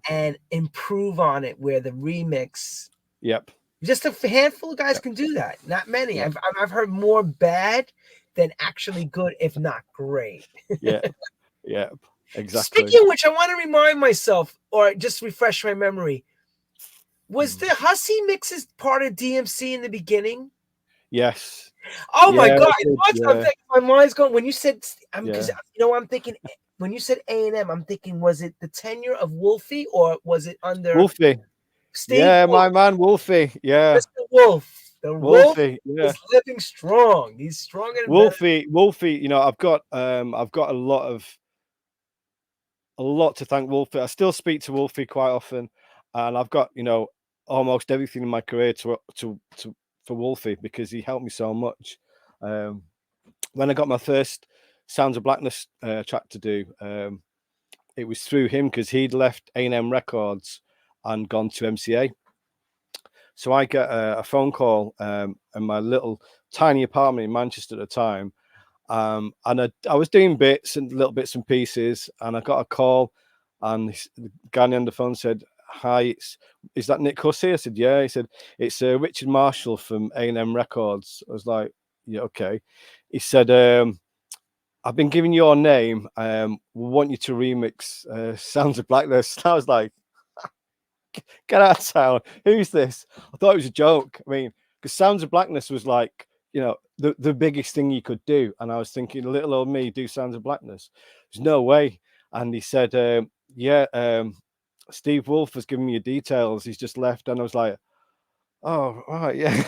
and improve on it where the remix. Yep. Just a handful of guys can do that. Not many. I've heard more bad than actually good, if not great. Yeah. Exactly. Speaking of which, I want to remind myself, or just refresh my memory. Was the Hussey mixes part of DMC in the beginning? Yes. Oh my God! I'm thinking, my mind's going when you said, because I'm thinking when you said A&M, I'm thinking, was it the tenure of Wolfie or was it under Wolfie? Steve Wolf? My man Wolfie. Yeah, Mr. Wolf. The Wolfie is living strong. He's stronger than Wolfie. You know, I've got a lot to thank Wolfie. I still speak to Wolfie quite often, and I've got almost everything in my career for Wolfie because he helped me so much. When I got my first Sounds of Blackness track to do, it was through him because he'd left A&M Records and gone to MCA. So I get a phone call in my little tiny apartment in Manchester at the time, and I was doing little bits and pieces, and I got a call, and the guy on the phone said, "Hi, is that Nick Hussey?" I said, "Yeah." He said, "It's Richard Marshall from A&M Records." I was like, "Yeah, okay." He said, "I've been giving your name. We want you to remix Sounds of Blackness." I was like, "Get out of town. Who's this?" I thought it was a joke. I mean, because Sounds of Blackness was like, the biggest thing you could do. And I was thinking, little old me do Sounds of Blackness. There's no way. And he said, Steve Wolf has given me your details. He's just left. And I was like, "Oh, right, yeah."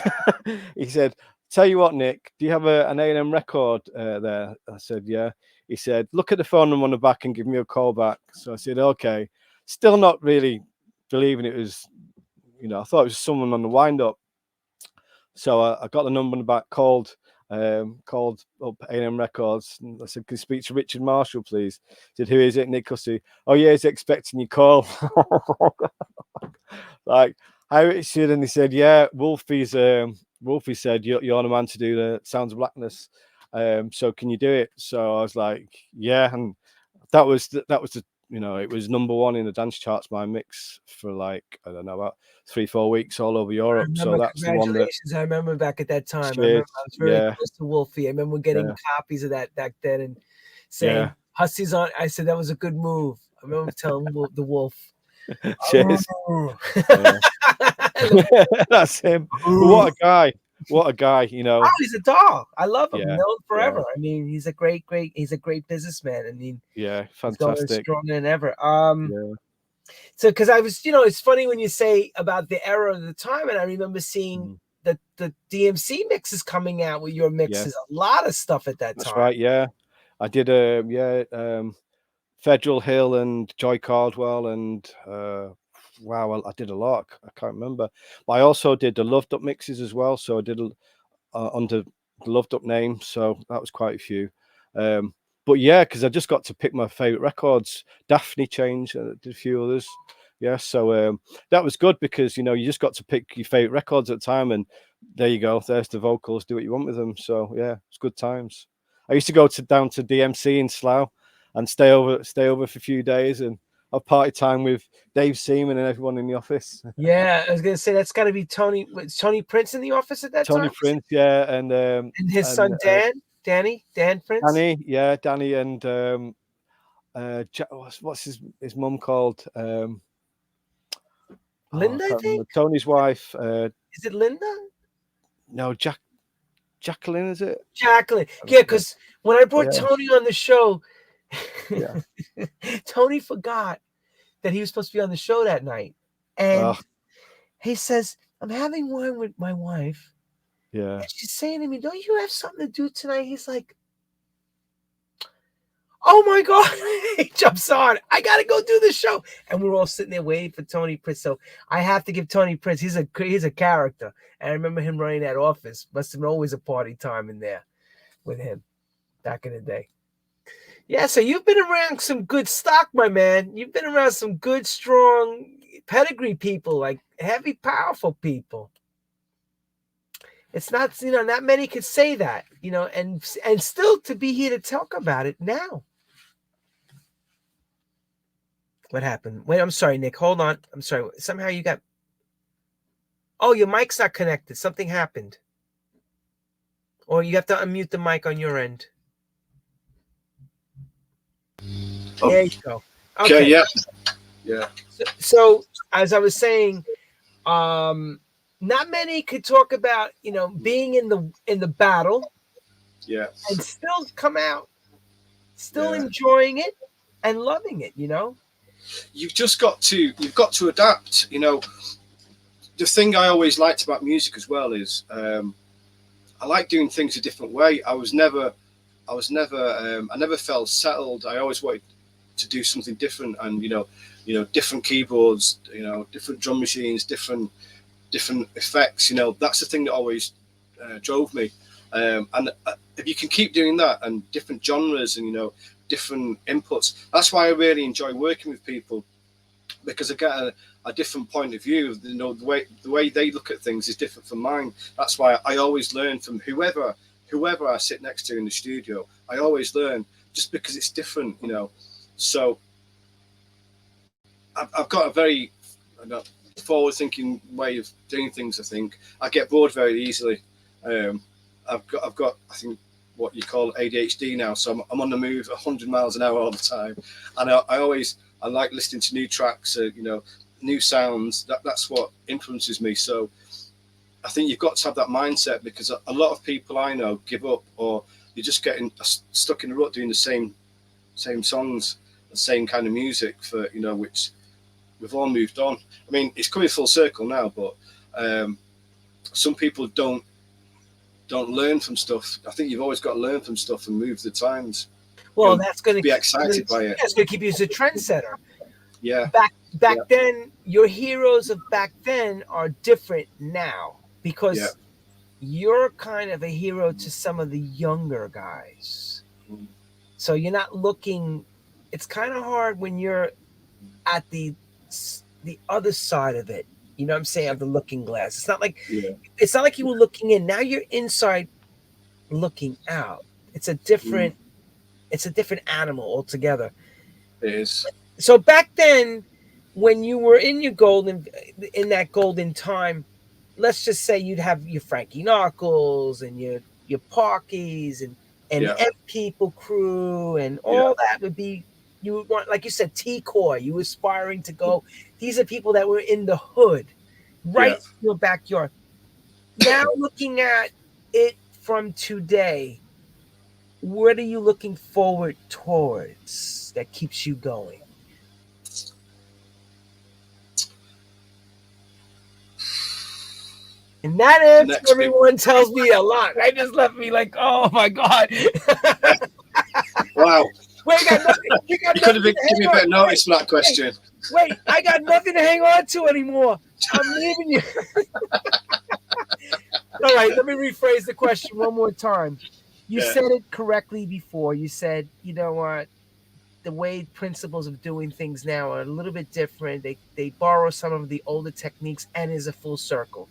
He said, "Tell you what, Nick, do you have an A&M record there?" I said, "Yeah." He said, "Look at the phone number on the back and give me a call back." So I said, "Okay." Still not really believing it was, I thought it was someone on the wind up. So I got the number on the back, called up A&M Records, and I said, "Can you speak to Richard Marshall, please?" He said, "Who is it?" "Nick Hussey." "Oh yeah, he's expecting your call." Like, "Hi Richard," and he said, "Yeah, Wolfie said you're the man to do the Sounds of Blackness. So can you do it?" So I was like, "Yeah," and that was the it was number one in the dance charts, my mix, for like, I don't know, about 3-4 weeks all over Europe. So that's the one that. I remember back at that time. I remember I was very close to Wolfie. I remember getting copies of that back then and saying, "Hussey's on." I said that was a good move. I remember telling the Wolf. Cheers. That's him. What a guy. What a guy, Oh, he's a doll. I love him. Yeah, Known forever. I mean, he's a great businessman. I mean, fantastic. He's going stronger than ever. So because I was, it's funny when you say about the era of the time, and I remember seeing the DMC mixes coming out with your mixes, a lot of stuff at that time. That's right, yeah. I did Federal Hill and Joy Cardwell and wow, I did a lot. I can't remember. But I also did the Luvdup mixes as well. So I did under the Luvdup name. So that was quite a few. But yeah, because I just got to pick my favorite records. Daphne changed, did a few others. Yeah, so that was good because you just got to pick your favorite records at the time, and there you go. There's the vocals. Do what you want with them. So yeah, it's good times. I used to go down to DMC in Slough and stay over for a few days and have party time with Dave Seaman and everyone in the office. Yeah, I was gonna say that's got to be Tony. Was Tony Prince in the office at that Tony time? Prince, yeah, And his son Dan Prince. Danny, yeah, Danny, and what's his mum called? Linda, I I can't think. remember. Tony's wife. Is it Linda? No, Jacqueline, is it? Jacqueline. Yeah, because when I brought Yeah. Tony on the show, Yeah. Tony forgot that he was supposed to be on the show that night. And he says, I'm having wine with my wife. Yeah. And she's saying to me, don't you have something to do tonight? He's like, oh my God. He jumps on. I got to go do the show. And we're all sitting there waiting for Tony Prince. So I have to give Tony Prince, he's a character. And I remember him running that office. Must have been always a party time in there with him back in the day. Yeah, so you've been around some good stock, my man. You've been around some good, strong pedigree people, like heavy, powerful people. It's not, not many could say that, and still to be here to talk about it now. What happened? Wait, I'm sorry, Nick. Hold on. I'm sorry. Somehow you got... Oh, your mic's not connected. Something happened. Or you have to unmute the mic on your end. Oh. There you go. Okay, yeah. So as I was saying, not many could talk about, being in the battle, yeah, and still come out, still enjoying it and loving it. You've got to adapt. The thing I always liked about music as well is I like doing things a different way. I never felt settled. I always wanted to do something different, and different keyboards, different drum machines, different effects. That's the thing that always drove me. And if you can keep doing that, and different genres, and different inputs, that's why I really enjoy working with people, because I get a different point of view. The way they look at things is different from mine. That's why I always learn from whoever I sit next to in the studio. I always learn, just because it's different, So I've got a very forward-thinking way of doing things. I think I get bored very easily. I've got I think what you call ADHD now, so I'm on the move 100 miles an hour all the time, and I like listening to new tracks, new sounds. That's what influences me. So I think you've got to have that mindset, because a lot of people I know give up, or you're just getting stuck in the rut doing the same songs, the same kind of music for which we've all moved on. I mean, it's coming full circle now, but some people don't learn from stuff. I think you've always got to learn from stuff and move the times. Well, that's going to be excited by it. That's going to keep you as a trendsetter. Yeah. Back then, your heroes of back then are different now, because you're kind of a hero to some of the younger guys. Mm. So you're not looking. It's kind of hard when you're at the other side of it. You know what I'm saying? Of the looking glass. It's not like you were looking in. Now you're inside looking out. It's a different animal altogether. It is. So back then, when you were in that golden time, let's just say you'd have your Frankie Knuckles and your Parkies and M People crew, and all that would be, you would want, like you said, T-Core, you aspiring to go. These are people that were in the hood, right in your backyard. Now looking at it from today, what are you looking forward towards that keeps you going? And that answer, everyone tells me a lot. That just left me like, oh my God. Wow. Wait, you could have given me a bit of notice for that question. Wait, I got nothing to hang on to anymore. I'm leaving you. All right, let me rephrase the question one more time. You said it correctly before. You said, you know what? the way principles of doing things now are a little bit different. They borrow some of the older techniques and is a full circle.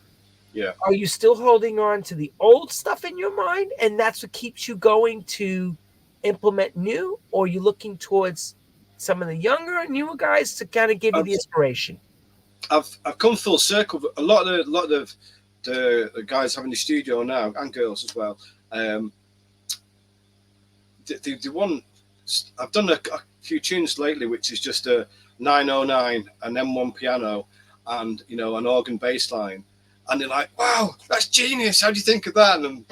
Yeah. Are you still holding on to the old stuff in your mind, and that's what keeps you going to implement new, or are you looking towards some of the younger and newer guys to kind of give you the inspiration? I've come full circle. A lot of the guys having the studio now, and girls as well. The one I've done a few tunes lately, which is just a 909, an M1 piano, and an organ bass line, and they're like, "Wow, that's genius! How do you think of that?" And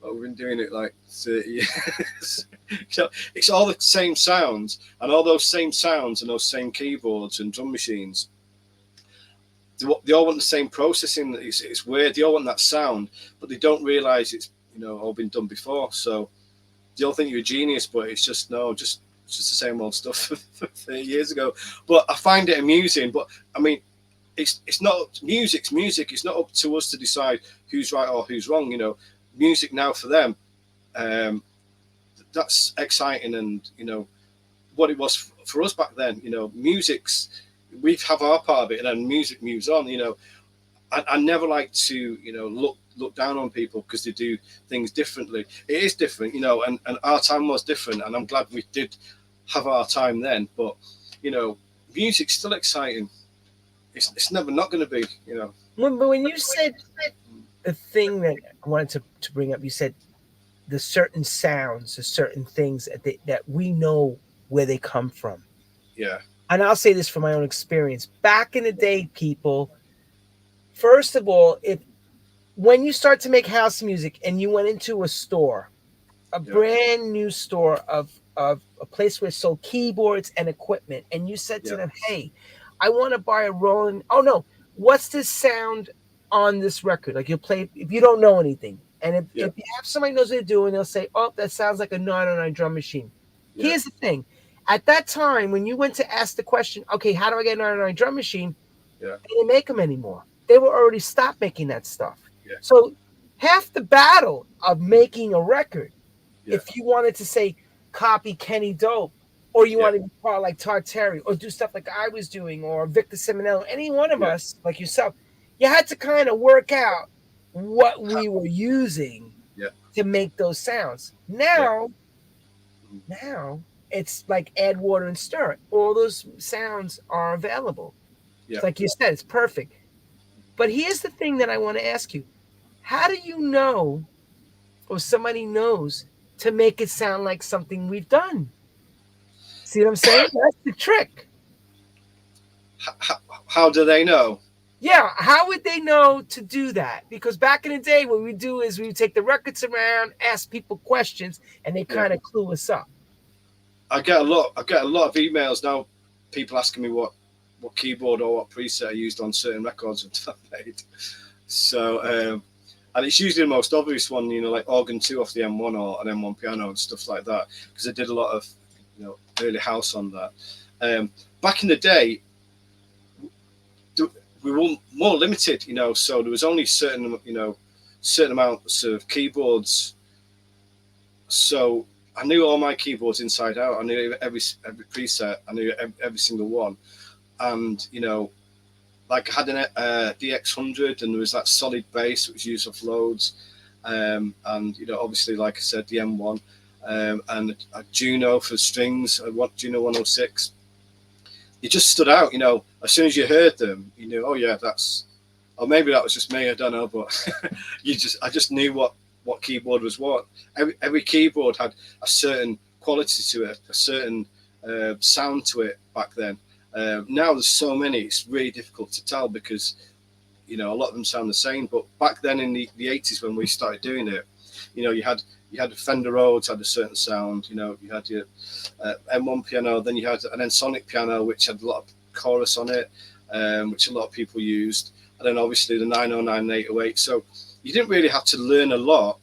we've been doing it like 30 years. So it's all the same sounds, and all those same sounds and those same keyboards and drum machines. They all want the same processing. It's weird. They all want that sound, but they don't realize it's all been done before. So they all think you're a genius, but it's just just the same old stuff from 30 years ago. But I find it amusing. But I mean, it's not music's music. It's not up to us to decide who's right or who's wrong. Music now for them, that's exciting, and what it was for us back then. We have our part of it, and then music moves on. I never like to look down on people because they do things differently. It is different, and our time was different, and I'm glad we did have our time then. But music's still exciting. It's never not going to be. When you said the thing that I wanted to bring up, you said the certain sounds, the certain things that we know where they come from. Yeah. And I'll say this from my own experience. Back in the day, people, first of all, when you start to make house music and you went into a store, brand new store of a place where it sold keyboards and equipment, and you said to them, "Hey, I want to buy a Roland. Oh no, what's this sound on this record?" Like, you'll play if you don't know anything, and if you have somebody who knows what they're doing, they'll say, "Oh, that sounds like a 909 drum machine." Yeah. Here's the thing. At that time, when you went to ask the question, "Okay, how do I get a 909 drum machine?" They didn't make them anymore. They were already stopped making that stuff. Yeah. So half the battle of making a record, if you wanted to say copy Kenny Dope, or you wanted to be part like Tartary, or do stuff like I was doing, or Victor Simonello, any one of us like yourself, you had to kind of work out what we were using to make those sounds. Now it's like add water and stir. All those sounds are available. It's like you said, it's perfect. But here's the thing that I want to ask you. How do you know, or somebody knows, to make it sound like something we've done? See what I'm saying? That's the trick. How do they know? Yeah, how would they know to do that? Because back in the day, what we do is we would take the records around, ask people questions, and they kind of clue us up. I get a lot of emails now, people asking me what keyboard or what preset I used on certain records I've made. So, and it's usually the most obvious one, like organ 2 off the M1 or an M1 piano and stuff like that, because I did a lot of early house on that. Back in the day, we were more limited, so there was only certain amounts of keyboards. So I knew all my keyboards inside out. I knew every preset. I knew every single one. And, like I had an DX100, and there was that solid bass that was used off loads. And, obviously, like I said, the M1. And a Juno for strings, Juno 106. It just stood out, as soon as you heard them, you knew, oh yeah, or maybe that was just me, I don't know, but I just knew what keyboard was what. Every keyboard had a certain quality to it, a certain sound to it back then. Now there's so many, it's really difficult to tell because, a lot of them sound the same, but back then in the 80s when we started doing it, you had Fender Rhodes had a certain sound, you had your M1 piano, then you had an Ensoniq piano, which had a lot of chorus on it, which a lot of people used. And then obviously the 909 and 808. So you didn't really have to learn a lot,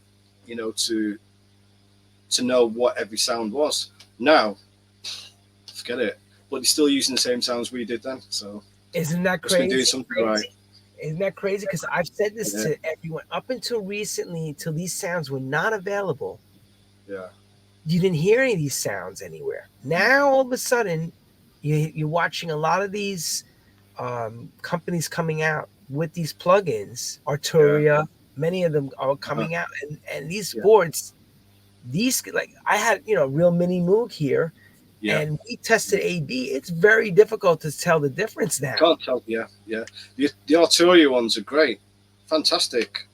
to know what every sound was. Now, forget it. But they're still using the same sounds we did then. So isn't that crazy? Doing something right. Isn't that crazy? Because I've said this to everyone up until recently, until these sounds were not available. Yeah. you didn't hear any of these sounds anywhere. Now all of a sudden, you're watching a lot of these companies coming out with these plugins. Arturia, many of them are coming out, and these boards, these like I had real mini Moog here, and we tested AB. It's very difficult to tell the difference now. Can't tell. The Arturia ones are great, fantastic.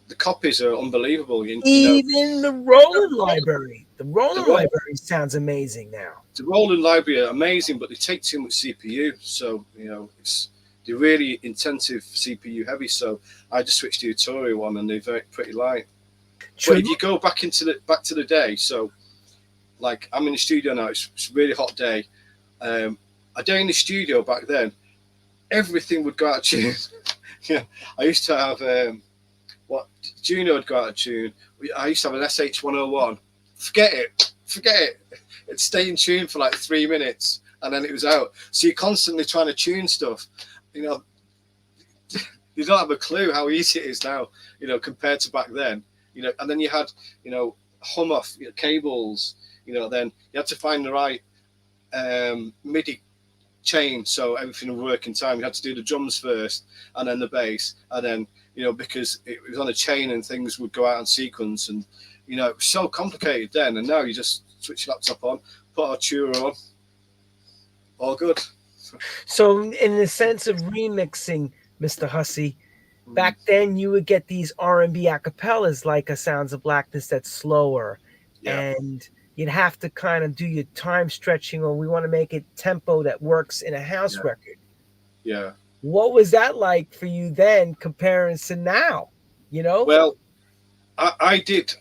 The copies are unbelievable. Even the Roland library. The Roland library sounds amazing now. The Roland library are amazing, but they take too much CPU. So, they're really intensive CPU heavy. So I just switched to the Arturia one, and they're pretty light. True. But if you go back to the day, so like I'm in the studio now, it's a really hot day. A day in the studio back then, everything would go out of tune. I used to have Juno would go out of tune. I used to have an SH101. Forget it. It'd stay in tune for like 3 minutes, and then it was out. So you're constantly trying to tune stuff. You don't have a clue how easy it is now, compared to back then. And then you had, hum off cables. Then you had to find the right MIDI chain so everything would work in time. You had to do the drums first, and then the bass, and then because it was on a chain and things would go out in sequence, and it was so complicated then. And now you just switch your laptop on, put Arturia on, all good. So in the sense of remixing, Mr. Hussey, back then you would get these R&B acapellas like a Sounds of Blackness that's slower, and you'd have to kind of do your time stretching, or we want to make it tempo that works in a house record. Yeah. What was that like for you then comparing to now? Well, I did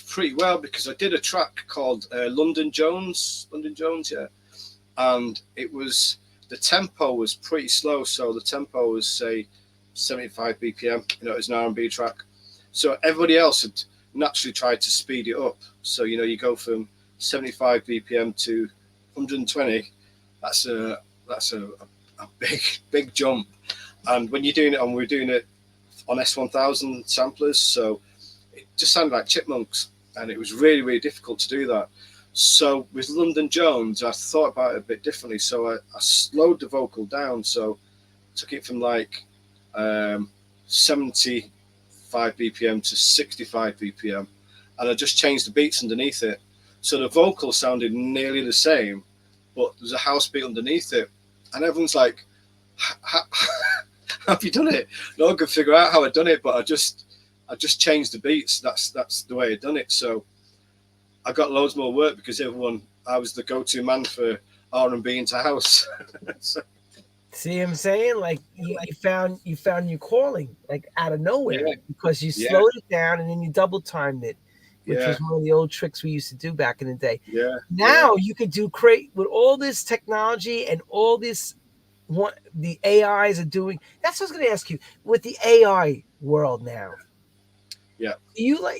pretty well, because I did a track called London Jones, and it was, the tempo was pretty slow. So the tempo was, say, 75 BPM. It was an R&B track. So everybody else had naturally tried to speed it up. So you go from 75 BPM to 120. That's a big jump. And when you're doing it we're doing it on S1000 samplers, so it just sounded like chipmunks, and it was really, really difficult to do that. So with London Jones, I thought about it a bit differently. So I slowed the vocal down. So took it from like 75 BPM to 65 BPM, and I just changed the beats underneath it. So the vocal sounded nearly the same, but there's a house beat underneath it, and everyone's like, "Have you done it?" No one could figure out how I'd done it, but I just changed the beats. That's the way I'd done it. So I got loads more work, because I was the go-to man for R&B into house. So, see what I'm saying? Like you found your calling, like out of nowhere, because you slowed it down and then you double timed it, which was one of the old tricks we used to do back in the day. Now you could do great with all this technology and all this. What the AIs are doing. That's what I was going to ask you. With the AI world now,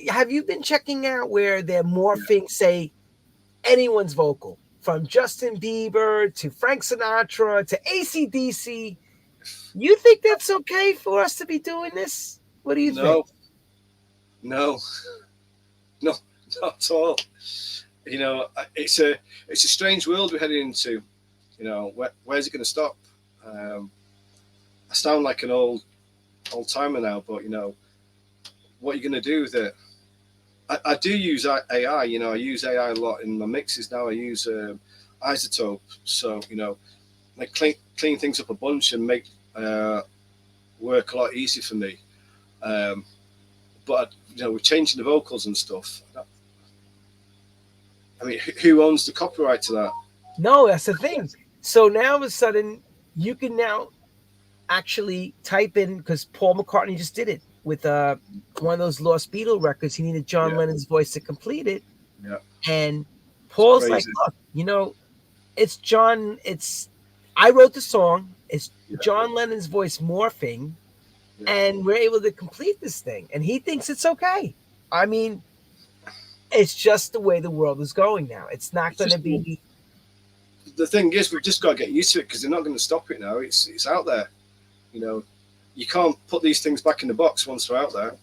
have you been checking out where they're morphing, say, anyone's vocal, from Justin Bieber to Frank Sinatra to AC/DC? You think that's okay for us to be doing this? What do you think? No, not at all. It's a strange world we're heading into. Where's it going to stop? I sound like an old timer now, but what are you going to do with it? I do use AI. I use AI a lot in my mixes now. I use Isotope, so I clean things up a bunch and make work a lot easier for me. But we're changing the vocals and stuff. I mean, who owns the copyright to that? No, that's the thing. So now all of a sudden, you can now actually type in, because Paul McCartney just did it with one of those Lost Beatle records. He needed John Lennon's voice to complete it. Yeah. And Paul's like, look, it's John. I wrote the song. It's John Lennon's voice morphing, and we're able to complete this thing. And he thinks it's okay. I mean, it's just the way the world is going now. It's not going to be. The thing is, we've just got to get used to it, because they're not going to stop it now. It's out there. You can't put these things back in the box once they're out there.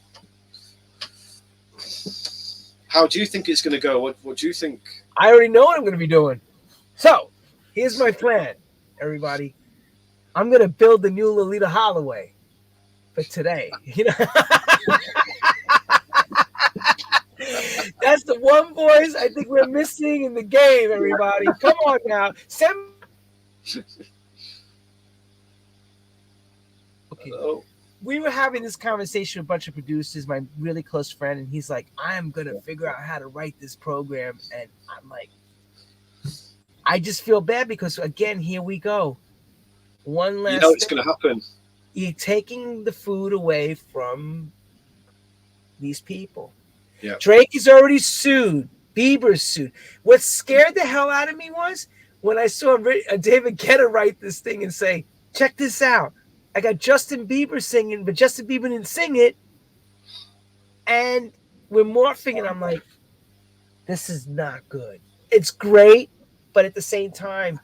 How do you think it's going to go? What do you think? I already know what I'm going to be doing. So here's my plan, everybody. I'm going to build the new Lolita Holloway for today. You know, that's the one voice I think we're missing in the game. Everybody, come on now, send. Okay. Oh, We were having this conversation with a bunch of producers, my really close friend, and he's like, I am going to figure out how to write this program. And I'm like, I just feel bad because, again, here we go. One last it's going to happen. You're taking the food away from these people. Yeah. Drake is already sued. Bieber's sued. What scared the hell out of me was when I saw David Guetta write this thing and say, check this out. I got Justin Bieber singing, but Justin Bieber didn't sing it. And we're morphing, and I'm like, this is not good. It's great, but at the same time,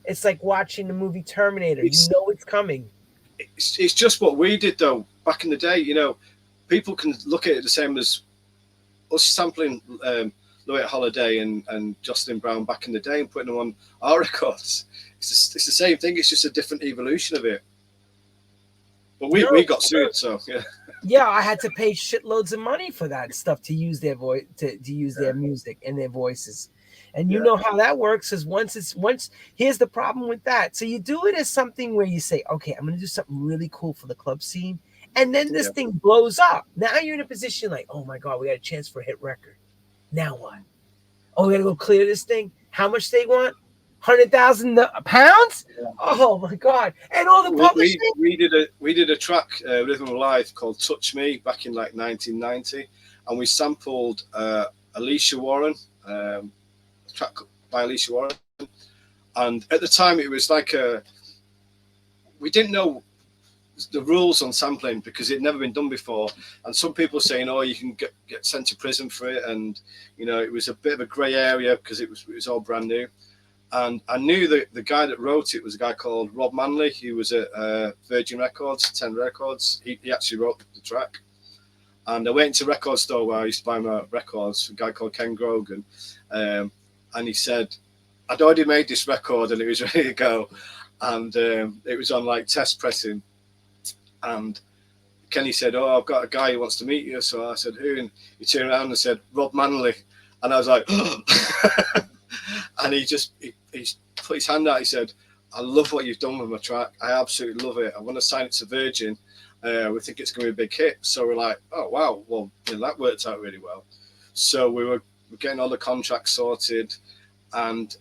it's like watching the movie Terminator. You know it's coming. It's just what we did, though, back in the day. People can look at it the same as us sampling Louis Holiday and Jocelyn Brown back in the day and putting them on our records. It's the same thing. It's just a different evolution of it. But we got sued, so yeah. Yeah, I had to pay shitloads of money for that stuff to use their voice, to use their music and their voices. And you know how that works is once here's the problem with that. So you do it as something where you say, okay, I'm gonna do something really cool for the club scene, and then this thing blows up. Now you're in a position like, oh my God, we got a chance for a hit record. Now what? Oh, we gotta go clear this thing. How much they want? 100,000 pounds? Yeah. Oh my God! And all the publishing. We did a track, Rhythm of Life, called "Touch Me" back in like 1990, and we sampled Alicia Warren, a track by Alicia Warren, and at the time it was like we didn't know the rules on sampling because it'd never been done before, and some people saying, "Oh, you can get sent to prison for it," and it was a bit of a grey area because it was all brand new. And I knew that the guy that wrote it was a guy called Rob Manley. He was at Virgin Records, 10 Records. He actually wrote the track. And I went into a record store where I used to buy my records, a guy called Ken Grogan. And he said, I'd already made this record and it was ready to go. And it was on like test pressing. And Kenny said, oh, I've got a guy who wants to meet you. So I said, who? And he turned around and said, Rob Manley. And I was like, oh. And he put his hand out. He said, I love what you've done with my track. I absolutely love it. I want to sign it to Virgin. We think it's going to be a big hit. So we're like, oh, wow. Well, that worked out really well. So we're getting all the contracts sorted. And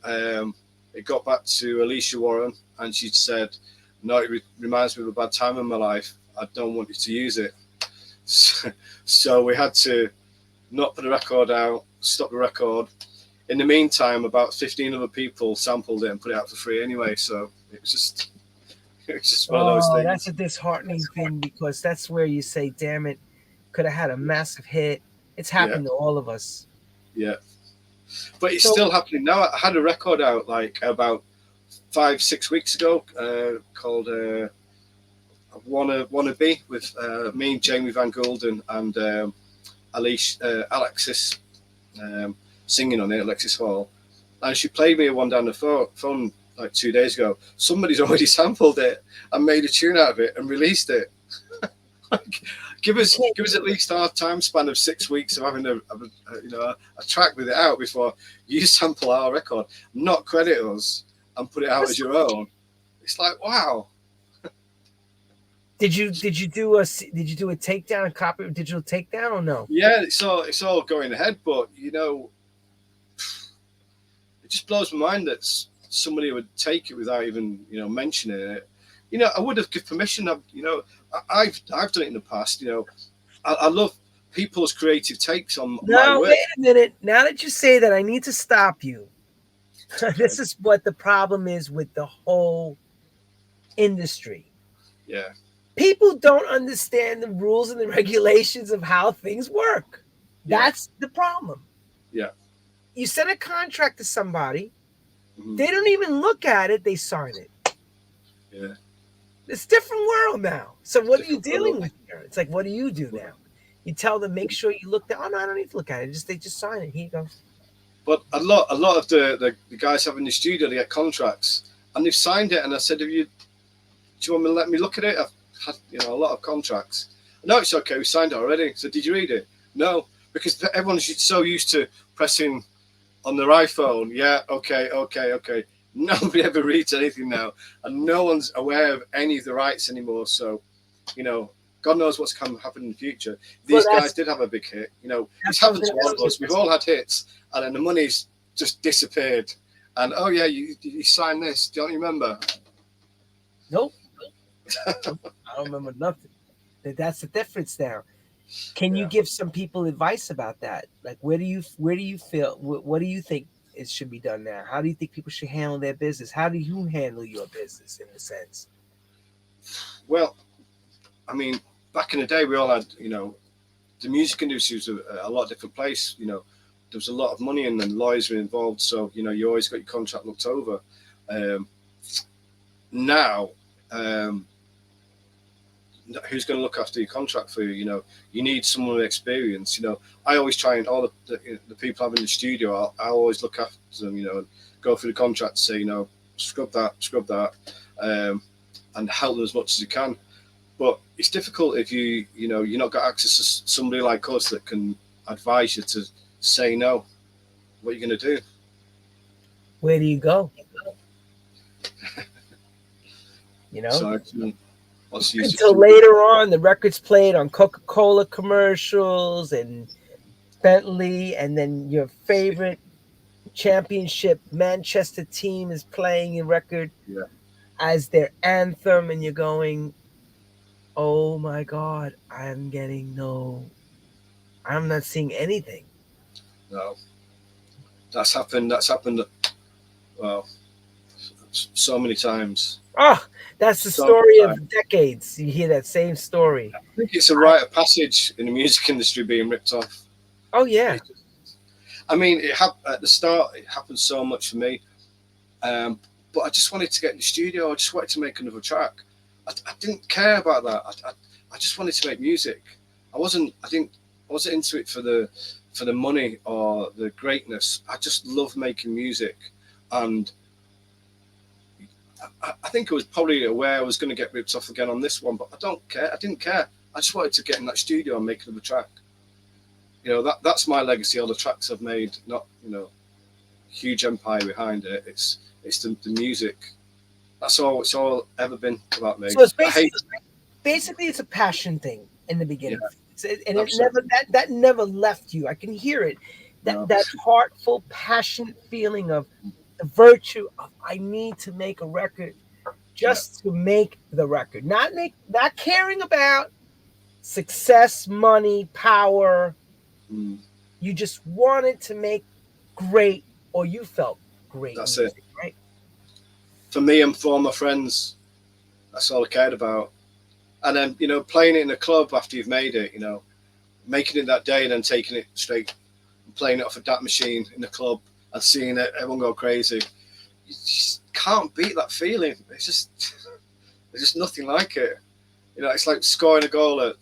it got back to Alicia Warren. And she said, no, it reminds me of a bad time in my life. I don't want you to use it. So we had to not put the record out, stop the record. In the meantime, about 15 other people sampled it and put it out for free anyway. So it was just one of those things. That's a disheartening thing because that's where you say, damn it, could have had a massive hit. It's happened to all of us. Yeah. But it's still happening now. I had a record out like about 5-6 weeks ago called Wanna Be with me and Jamie Van Gulden and Alexis singing on it, Alexis Hall. And she played me one down the phone like 2 days ago. Somebody's already sampled it and made a tune out of it and released it. Give us at least our time span of 6 weeks of having a track with it out before you sample our record, not credit us and put it out as your own. It's like, wow. Did you do a takedown, a copy of digital takedown or no? Yeah, it's all going ahead, but it just blows my mind that somebody would take it without even mentioning it. I would have given permission. I've done it in the past. I love people's creative takes on my work. Wait a minute. Now that you say that, I need to stop you. This is what the problem is with the whole industry. Yeah. People don't understand the rules and the regulations of how things work. That's the problem. Yeah. You send a contract to somebody, they don't even look at it, they sign it. Yeah. It's a different world now. So what are you dealing with here? It's like, what do you do now? You tell them, make sure you look. Oh no, I don't need to look at it. They just sign it. Here you go. But a lot of the guys have in the studio, they get contracts, and they've signed it. And I said, do you want me to let me look at it? I've had a lot of contracts. No, it's okay. We signed it already. So did you read it? No, because everyone's so used to pressing on their iPhone. Yeah, okay. Nobody ever reads anything now, and no one's aware of any of the rights anymore. So, God knows what's going to happen in the future. These guys did have a big hit. It's happened to all of us. We've all had hits, and then the money's just disappeared. And oh yeah, you signed this. Don't you remember? Nope. I don't remember nothing. That's the difference now. Can you give some people advice about that? Like, where do you feel? What do you think it should be done now? How do you think people should handle their business? How do you handle your business in a sense? Well, I mean, back in the day, we all had, the music industry was a lot different place. There was a lot of money and then lawyers were involved. So, you always got your contract looked over. Now, who's going to look after your contract for you? You need someone with experience. I always try, and all the people I have in the studio, I always look after them, and go through the contract, say, scrub that, and help them as much as you can. But it's difficult if you're not got access to somebody like us that can advise you to say no. What are you going to do? Where do you go? So, until later on, the record's played on Coca-Cola commercials and Bentley, and then your favorite championship Manchester team is playing your record as their anthem, and you're going, oh my God, I'm not seeing anything. No. That's happened, well, so many times. Oh, that's the story of decades. You hear that same story. I think it's a rite of passage in the music industry being ripped off. Oh, yeah. I mean, at the start, it happened so much for me. But I just wanted to get in the studio. I just wanted to make another track. I didn't care about that. I just wanted to make music. I wasn't into it for the money or the greatness. I just love making music. And I think I was probably aware I was going to get ripped off again on this one, but I don't care. I didn't care. I just wanted to get in that studio and make another track. That's my legacy. All the tracks I've made, not huge empire behind it. It's the music. That's all. It's all ever been about me. So it's basically it's a passion thing in the beginning, and it never left you. I can hear it. That heartful, passionate feeling of the virtue of I need to make a record just to make the record, not caring about success, money, power. You just wanted to make great, or you felt great. That's music, it, right? For me and for my friends, that's all I cared about. And then playing it in a club after you've made it, making it that day and then taking it straight and playing it off a DAT machine in the club and seeing it, everyone go crazy. You just can't beat that feeling. It's just nothing like it. It's like scoring a goal at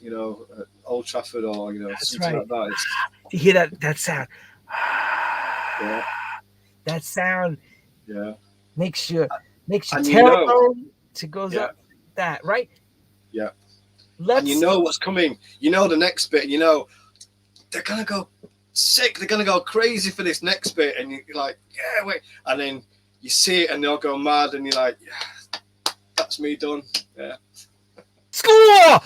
Old Trafford or something like that. You hear that sound? Yeah. That sound. Yeah. Makes your telephone to goes up. That right? Yeah. And you know what's coming. The next bit. They're gonna go sick. They're gonna go crazy for this next bit, and you're like, yeah, wait. And then you see it, and they'll go mad, and you're like, yeah, that's me done. Yeah. Score!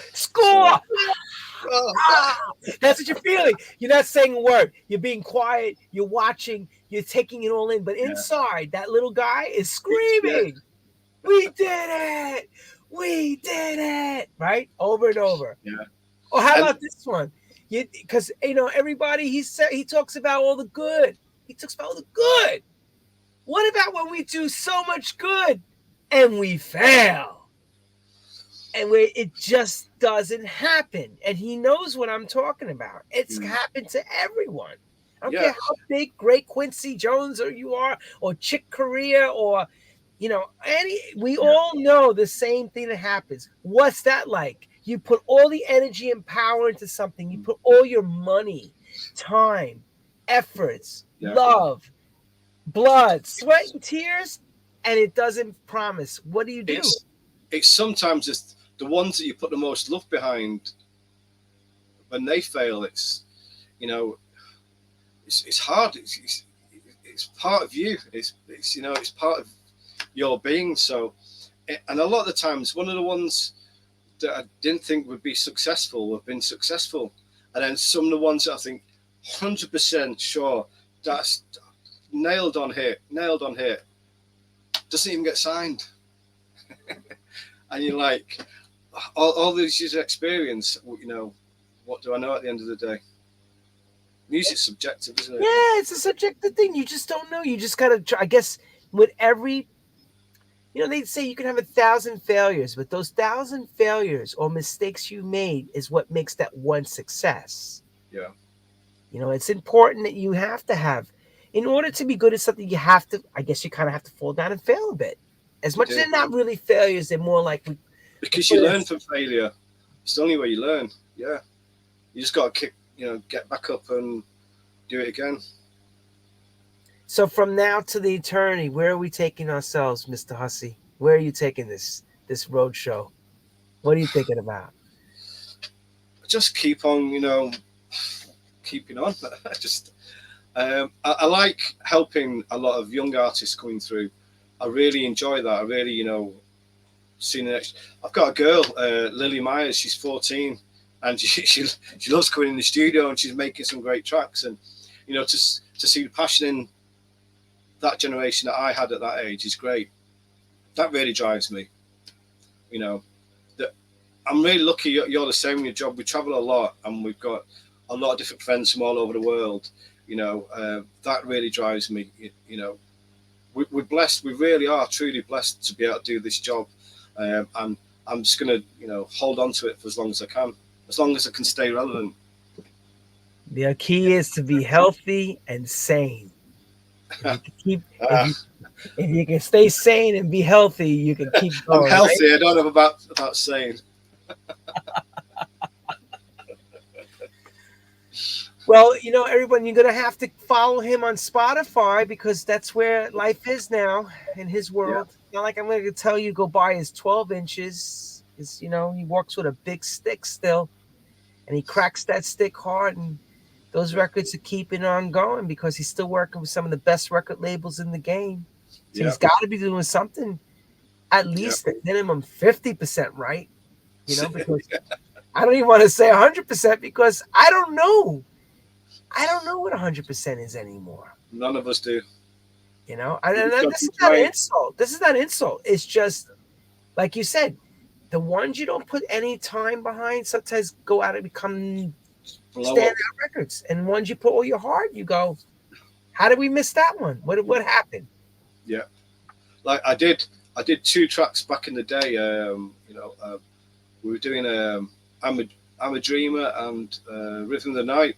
That's what you're feeling. You're not saying a word. You're being quiet. You're watching. You're taking it all in. But inside, that little guy is screaming, "We did it! We did it!" Right? Over and over. Yeah. Or how about this one? Because everybody he talks about all the good. He talks about all the good. What about when we do so much good and we fail? And it just doesn't happen. And he knows what I'm talking about. It's happened to everyone. I don't care how big, great Quincy Jones you are, or Chick Corea, or we all know the same thing that happens. What's that like? You put all the energy and power into something. You put all your money, time, efforts, love, blood, sweat, and tears, and it doesn't promise. What do you do? It's sometimes just the ones that you put the most love behind. When they fail, it's it's hard. It's part of you. It's it's part of your being. So, and a lot of the times, one of the ones that I didn't think would be successful have been successful, and then some of the ones that I think 100% sure that's nailed on here, doesn't even get signed. And you're like, all these years of experience, what do I know at the end of the day? Music's subjective, isn't it? Yeah, it's a subjective thing. You just don't know. You just gotta try. I guess with every, they say you can have 1,000 failures, but those 1,000 failures or mistakes you made is what makes that one success. Yeah. It's important that you have to have, in order to be good at something, you have to, I guess you kind of have to fall down and fail a bit. As much as they're not really failures, they're more like... Because you learn from failure. It's the only way you learn. Yeah. You just got to get back up and do it again. So from now to the eternity, where are we taking ourselves, Mr. Hussey? Where are you taking this road show? What are you thinking about? Just keep on, keeping on. I like helping a lot of young artists coming through. I really enjoy that. I really, seeing the next. I've got a girl, Lily Myers. She's 14, and she loves coming in the studio, and she's making some great tracks. And to see the passion in that generation that I had at that age is great. That really drives me. That I'm really lucky. You're the same in your job. We travel a lot, and we've got a lot of different friends from all over the world. That really drives me. We're blessed. We really are truly blessed to be able to do this job, and I'm just gonna hold on to it for as long as I can, as long as I can stay relevant. The key is to be healthy and sane. If you can stay sane and be healthy, you can keep going. I'm healthy. Right? I don't know about sane. Well, everyone, you're going to have to follow him on Spotify because that's where life is now in his world. Yeah. Not like I'm going to tell you go buy his 12 inches. He works with a big stick still, and he cracks that stick hard, and those records are keeping on going because he's still working with some of the best record labels in the game. So he's got to be doing something at least at minimum 50% right, because I don't even want to say 100% because I don't know. I don't know what 100% is anymore. None of us do. And this is not an insult. This is not an insult. It's just, like you said, the ones you don't put any time behind sometimes go out and become standout records. And ones you put all your heart, you go, how did we miss that one? What happened? Yeah. Like I did 2 tracks back in the day. We were doing I'm a Dreamer and Rhythm of the Night.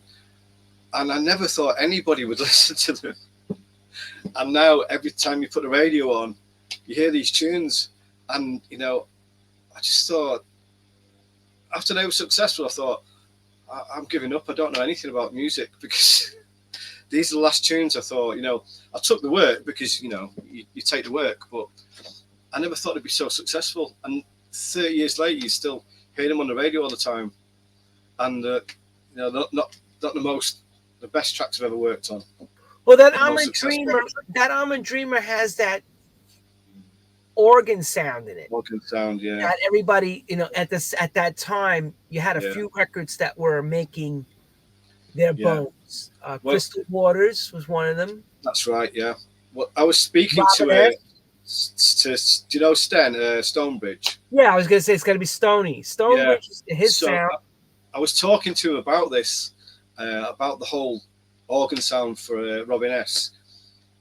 And I never thought anybody would listen to them. And now every time you put the radio on, you hear these tunes. And, I just thought, after they were successful, I thought, I'm giving up. I don't know anything about music because these are the last tunes. I thought, I took the work because, you take the work, but I never thought it'd be so successful. And 30 years later, you still hear them on the radio all the time. And, not the best tracks I've ever worked on. Well, that I'm a Dreamer has that organ sound in it. Organ sound, yeah. Not everybody, at that time, you had a few records that were making their bones. Crystal Waters was one of them. That's right, yeah. Well, I was speaking to do you know Stonebridge? Yeah, I was going to say it's got to be Stoney. Stonebridge is his sound. I was talking to him about this. About the whole organ sound for Robin S,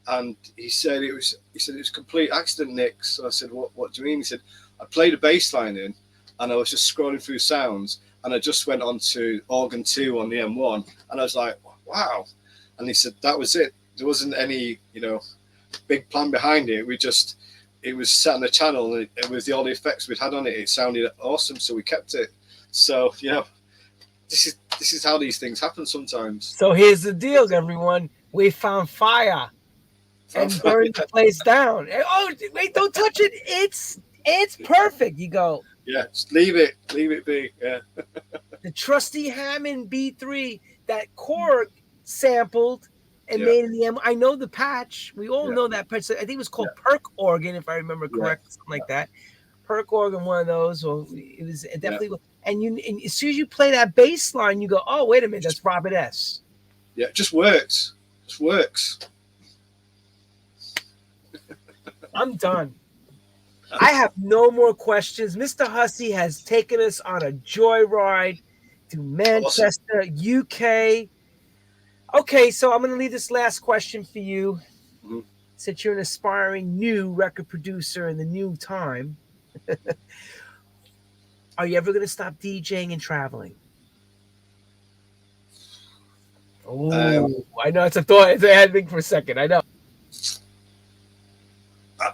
and he said it was a complete accident, Nick. So I said, what do you mean? He said, I played a bass line in, and I was just scrolling through sounds, and I just went on to organ 2 on the M1, and I was like, wow. And he said that was it. There wasn't any big plan behind it. It was set on the channel, and it was all the effects we'd had on it. It sounded awesome, so we kept it. So this is how these things happen sometimes. So here's the deal, everyone. We found fire and burned the place down. And, oh, wait, don't touch it. It's perfect. You go. Yeah, just leave it be. Yeah. The trusty Hammond B3 that Korg sampled and made in the M. I know the patch. We all know that patch. I think it was called Perk Organ, if I remember correctly, something like that. Perk Organ, one of those. Well, it was definitely. And as soon as you play that bass line, you go, oh, wait a minute, that's Robert S. Yeah, it just works. Just works. I'm done. I have no more questions. Mr. Hussey has taken us on a joyride to Manchester, UK. Okay, so I'm going to leave this last question for you. Mm-hmm. Since you're an aspiring new record producer in the new time, are you ever going to stop DJing and traveling? Oh, I know it's a thought. It's a head thing for a second. I know.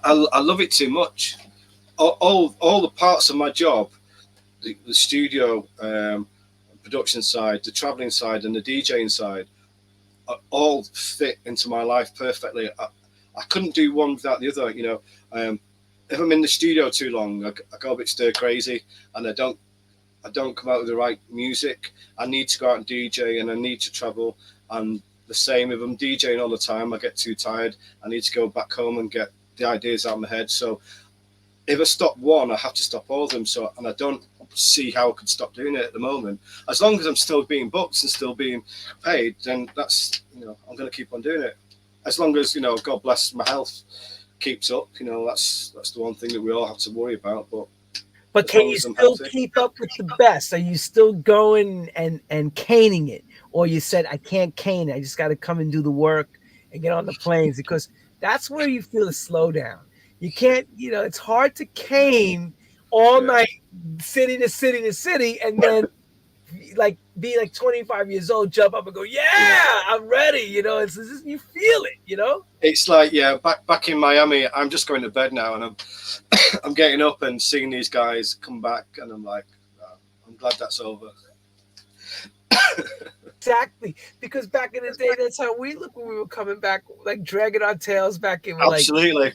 I love it too much. All the parts of my job, the studio, production side, the traveling side, and the DJing side, all fit into my life perfectly. I couldn't do one without the other. If I'm in the studio too long, I go a bit stir crazy, and I don't come out with the right music. I need to go out and DJ, and I need to travel. And the same, if I'm DJing all the time, I get too tired. I need to go back home and get the ideas out of my head. So if I stop one, I have to stop all of them. So, and I don't see how I could stop doing it at the moment. As long as I'm still being booked and still being paid, then that's, I'm going to keep on doing it. As long as, God bless, my health keeps up, that's the one thing that we all have to worry about. But can you still keep up with the best? Are you still going and caning it? Or you said, I can't cane it. I just got to come and do the work and get on the planes, because that's where you feel a slowdown. You can't, it's hard to cane all night, city to city to city, and then be 25 years old, jump up and go, I'm ready. It's just, you feel it, It's like, back in Miami, I'm just going to bed now, and I'm getting up and seeing these guys come back, and I'm like, I'm glad that's over. Exactly, because back in the day, that's how we looked when we were coming back, dragging our tails back in. Absolutely.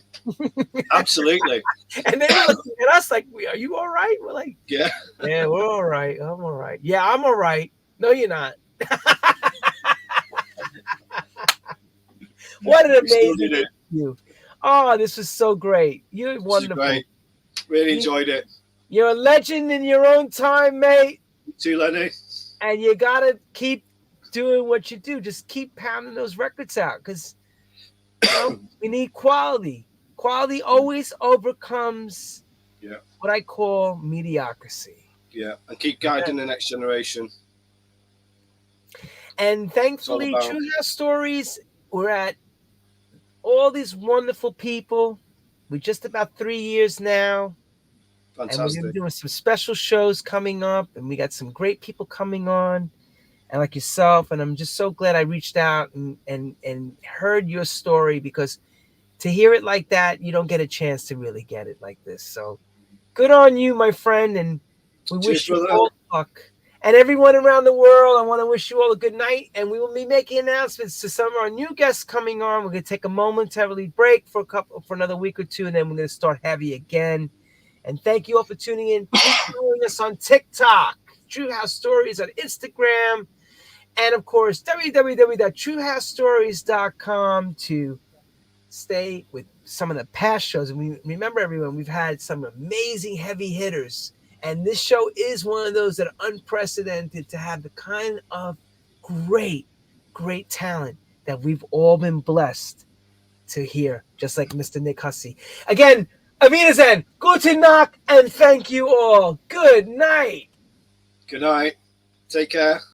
Absolutely. And they were looking at us like, are you all right? We're like, yeah, we're all right. I'm all right. Yeah, I'm all right. No, you're not. What an amazing you. Oh, this was so great. You're wonderful. Great. Really enjoyed it. You're a legend in your own time, mate. You too, Lenny. And you got to keep doing what you do. Just keep pounding those records out, because we need quality. Quality always overcomes what I call mediocrity. Yeah, and keep guiding the next generation. And thankfully, True House Stories, we're at all these wonderful people. We're just about 3 years now. Fantastic. And we're going to be doing some special shows coming up, and we got some great people coming on, and like yourself. And I'm just so glad I reached out and heard your story, because to hear it like that, you don't get a chance to really get it like this. So good on you, my friend, and we wish you all luck. And everyone around the world, I want to wish you all a good night, and we will be making announcements to some of our new guests coming on. We're going to take a momentarily break for another week or two, and then we're going to start heavy again. And thank you all for tuning in. Keep following us on TikTok, True House Stories on Instagram, and of course, www.truehousestories.com to stay with some of the past shows. And remember, everyone, we've had some amazing heavy hitters. And this show is one of those that are unprecedented to have the kind of great, great talent that we've all been blessed to hear, just like Mr. Nick Hussey. Again, Auf Wiedersehen, guten Nacht, and thank you all. Good night. Good night. Take care.